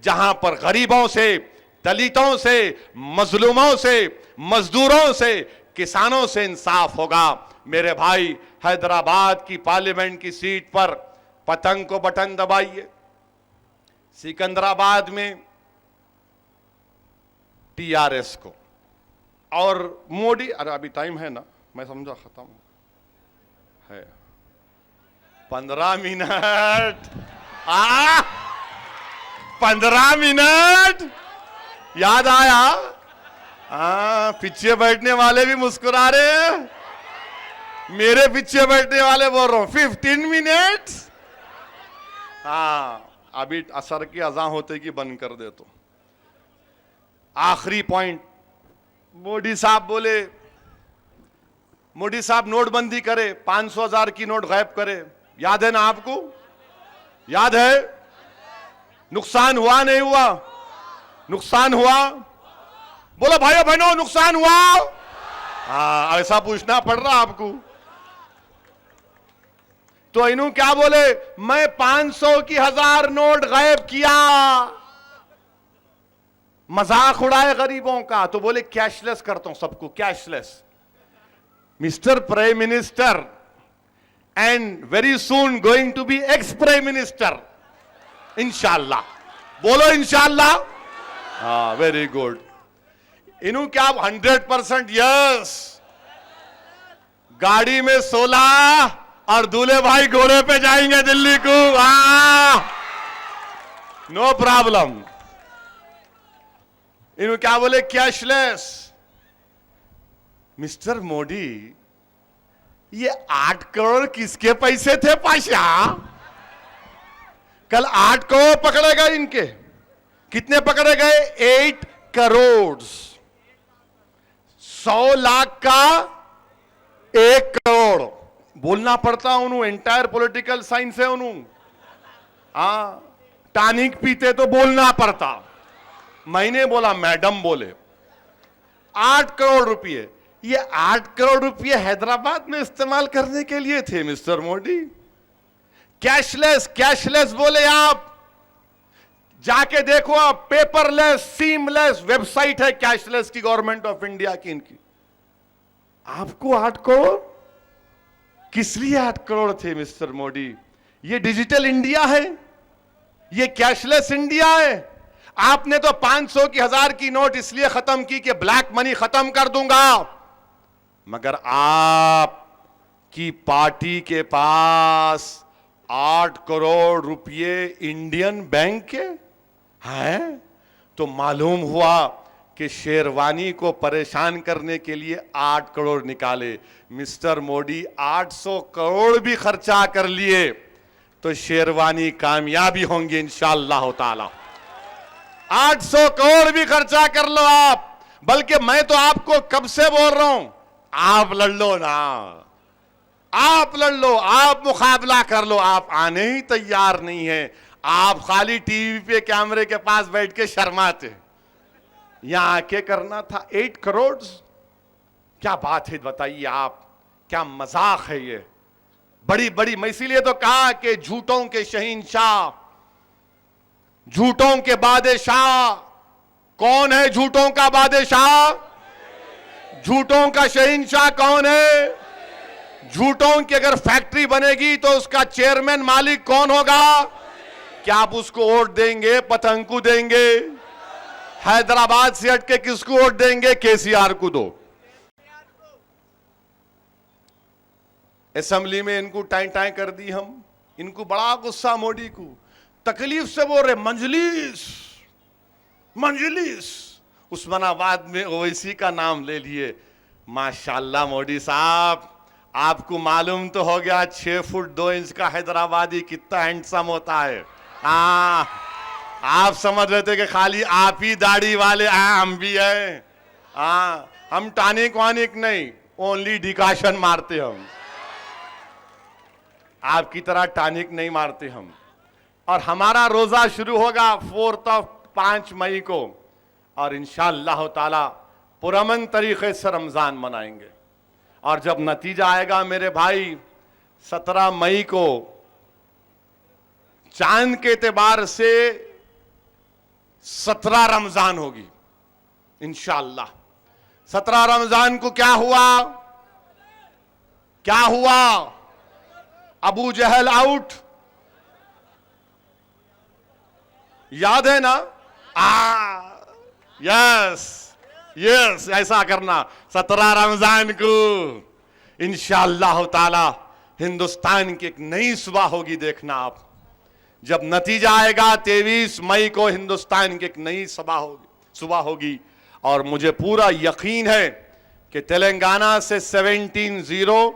जहां पर गरीबों से, दलितों से, मजलूमों से, मजदूरों से, किसानों से इंसाफ होगा। मेरे भाई, हैदराबाद की पार्लियामेंट की सीट पर पतंग को बटन दबाइए, सिकंदराबाद में टीआरएस को, और मोदी, अरे अभी टाइम है ना, मैं समझा खत्म है, 15 मिनट, 15 मिनट याद आया? पीछे बैठने वाले भी मुस्कुरा रहे हैं, मेरे पीछे बैठने वाले बोल रहा हूं 15 मिनट। अभी असर की अजा होते कि बंद कर दे। तो आखिरी पॉइंट, मोदी साहब बोले, मोदी साहब नोटबंदी करे, 500,000 की नोट गायब करे, याद है ना आपको? याद है? नुकसान हुआ नहीं हुआ? नुकसान हुआ? बोलो भाइयों बहनों, नुकसान हुआ? ऐसा पूछना पड़ रहा आपको। तो इन्हों क्या बोले? मैं 500 की 1000 नोट गायब किया, मजाक उड़ाए गरीबों का। तो बोले कैशलेस करता हूं सबको, cashless. Mister prime minister and very soon going to be ex prime minister, इंशाल्लाह। बोलो इंशाल्लाह। Very good. इन्हों क्या 100% यस। गाड़ी में 16 और दूल्हे भाई घोड़े पे जाएंगे दिल्ली को, नो प्रॉब्लम। इन्हों क्या बोले? कैशलेस। मिस्टर मोदी, ये 8 करोड़ किसके पैसे थे पाशा? कल 8 करोड़ पकड़े गए इनके। कितने पकड़े गए? 8 करोड़। 100 लाख का 1 करोड़। बोलना पड़ता उन्होंने, एंटायर पॉलिटिकल साइंस है उन्होंने। टॉनिक पीते तो बोलना पड़ता। मैंने बोला, मैडम बोले 8 करोड़ रुपए। ये 8 करोड़ रुपए हैदराबाद में इस्तेमाल करने के लिए थे मिस्टर मोदी। कैशलेस, कैशलेस बोले आप। जाके देखो आप, पेपरलेस, सीमलेस वेबसाइट है कैशलेस की, गवर्नमेंट ऑफ इंडिया की इनकी। आपको 8 करोड़ किस लिए 8 करोड़ थे मिस्टर मोदी? ये डिजिटल इंडिया है, ये कैशलेस इंडिया है। आपने तो 500 की 1000 की नोट इसलिए खत्म की कि ब्लैक मनी खत्म कर दूंगा, मगर आप की पार्टी के पास 8 करोड़ रुपए इंडियन बैंक के हैं। तो मालूम हुआ कि शेरवानी को परेशान करने के लिए 8 करोड़ निकाले। मिस्टर मोदी 800 करोड़ भी खर्चा कर लिए तो शेरवानी कामयाबी होंगी इंशाअल्लाह ताला। 800 करोड़ भी खर्चा कर लो आप। बल्कि मैं तो आपको कब से बोल रहा हूं, आप लड़ लो ना, आप लड़ लो, आप मुकाबला कर लो। आप आने ही तैयार नहीं है, आप खाली टीवी पे कैमरे के पास बैठ के शर्माते। यहां आके करना था 8 करोड़। क्या बात है बताइए आप, क्या मजाक है ये। बड़ी बड़ी, मैं इसीलिए तो कहा कि झूठों के शहींशाह, झूठों के बादशाह। कौन है झूठों का बादशाह? झूठों का शहींशाह कौन है? झूठों की अगर फैक्ट्री बनेगी तो उसका चेयरमैन, मालिक कौन होगा? क्या आप उसको वोट देंगे? पतंग को देंगे? हैदराबाद से हटके किसको वोट देंगे? केसीआर को दो। असेंबली में इनको टाई टाई कर दी हम। इनको बड़ा गुस्सा मोदी को, तकलीफ से बोल रहे मंजलिस मंजलिस। उस्मानाबाद में ओवैसी का नाम ले लिए। माशाल्लाह मोदी साहब, आपको मालूम तो हो गया 6 फुट 2 इंच का हैदराबादी कितना हैंडसम होता है। हाँ, आप समझ रहे थे कि खाली आप ही दाढ़ी वाले, हम भी हैं। हाँ, हम टानिक वानिक नहीं, ओनली डिकाशन मारते हम, आपकी तरह टानिक नहीं मारते हम। और हमारा रोजा शुरू होगा 5 मई को, और इंशाअल्लाह ताला पुरअमन तरीके से रमजान मनाएंगे। और जब नतीजा आएगा मेरे भाई 17 मई को, चांद के एतबार से 17 रमजान होगी इंशाअल्लाह। 17 रमजान को क्या हुआ? क्या हुआ? अबू जहल आउट, याद है ना? यस यस, ऐसा करना। 17 रमजान को इंशाअल्लाह ताला हिंदुस्तान की एक नई सुबह होगी, देखना आप। जब नतीजा आएगा 23 मई को, हिंदुस्तान की एक नई सुबह होगी। और मुझे पूरा यकीन है कि तेलंगाना से 17-0,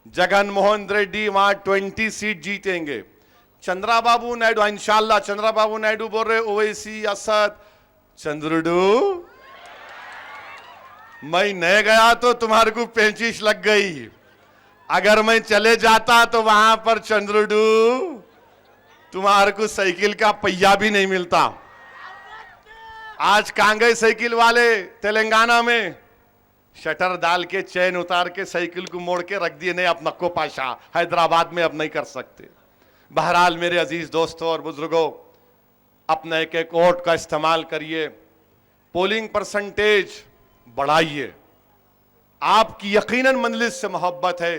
जगन मोहन रेड्डी वहां 20 सीट जीतेंगे। चंद्राबाबू नायडू, इंशाअल्लाह चंद्राबाबू नायडू बोल रहे, ओवैसी, असद, चंद्रुडू, मैं नहीं गया तो तुम्हारे को 35 लग गई। अगर मैं चले जाता तो वहां पर चंद्रुडू तुम्हारे को साइकिल का पहिया भी नहीं मिलता। आज कांग्रेस साइकिल वाले तेलंगाना में शटर डाल के चैन उतार के साइकिल को मोड़ के रख दिए, नहीं अब नक्को पाशा, हैदराबाद में अब नहीं कर सकते। बहरहाल मेरे अजीज दोस्तों और बुजुर्गों, अपने एक एक वोट का इस्तेमाल करिए, पोलिंग परसेंटेज बढ़ाइए। आपकी यकीनन मंजिल से मोहब्बत है,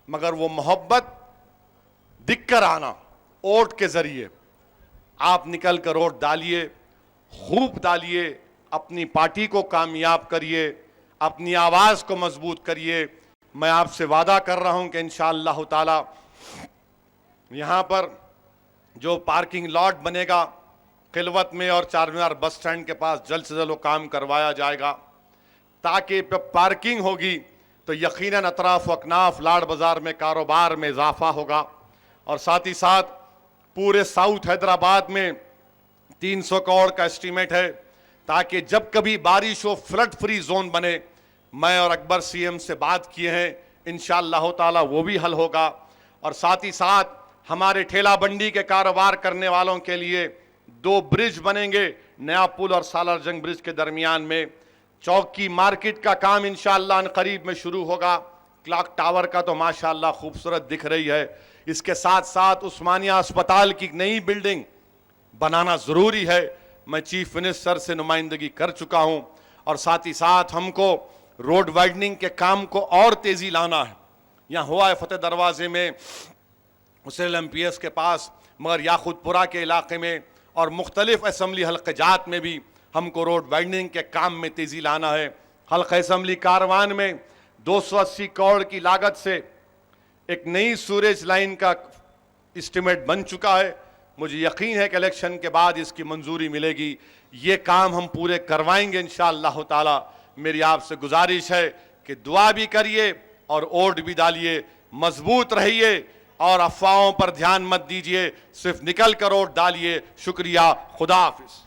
मगर वो मोहब्बत दिख कर आना वोट के जरिए। आप निकल कर वोट डालिए, खूब डालिए, अपनी पार्टी को कामयाब करिए, अपनी आवाज को मजबूत करिए। मैं आपसे वादा कर रहा हूं कि इंशाअल्लाह ताला यहां पर जो पार्किंग लॉट बनेगा खिलवत में और चारमीनार बस स्टैंड के पास, जल्द से जल्द वो काम करवाया जाएगा, ताकि पार्किंग होगी तो यकीनन अतराफ अकनाफ लाड़ बाजार में कारोबार में इजाफा होगा। और साथ ही साथ पूरे साउथ हैदराबाद में 300 करोड़ का एस्टीमेट है, ताकि जब कभी बारिश हो फ्लड फ्री जोन बने। मैं और अकबर सीएम से बात किए हैं, इंशाअल्लाह ताला वो भी हल होगा। और साथ ही साथ हमारे ठेला बंडी के कारोबार करने वालों के लिए 2 ब्रिज बनेंगे, नया पुल और सालार जंग ब्रिज के दरमियान में। चौकी मार्केट का काम इंशाअल्लाह करीब में शुरू होगा। क्लॉक टावर का तो माशाअल्लाह खूबसूरत दिख रही है। इसके साथ साथ उस्मानिया अस्पताल की नई बिल्डिंग बनाना जरूरी है। मैं चीफ मिनिस्टर से नुमाइंदगी कर चुका हूं। और साथ ही साथ हमको रोड वाइडनिंग के काम को और तेजी लाना है। यहां हुआ है फतेह दरवाजे में, हुसैन एमपीएस के पास, मगर याखुदपुरा के इलाके में और मुख्तलिफ असम्बली हल्के जात में भी हमको रोड वाइडनिंग के काम में तेजी लाना है। हल्का असम्बली कारवान में 280 करोड़ की लागत से एक नई सूरेज लाइन का एस्टीमेट बन चुका है। मुझे यकीन है कि इलेक्शन के बाद इसकी मंजूरी मिलेगी। ये काम हम पूरे करवाएंगे इंशाअल्लाह ताला। मेरी आपसे गुजारिश है कि दुआ भी करिए और वोट भी डालिए, मजबूत रहिए और अफवाहों पर ध्यान मत दीजिए, सिर्फ निकल कर वोट डालिए। शुक्रिया, खुदा हाफिज।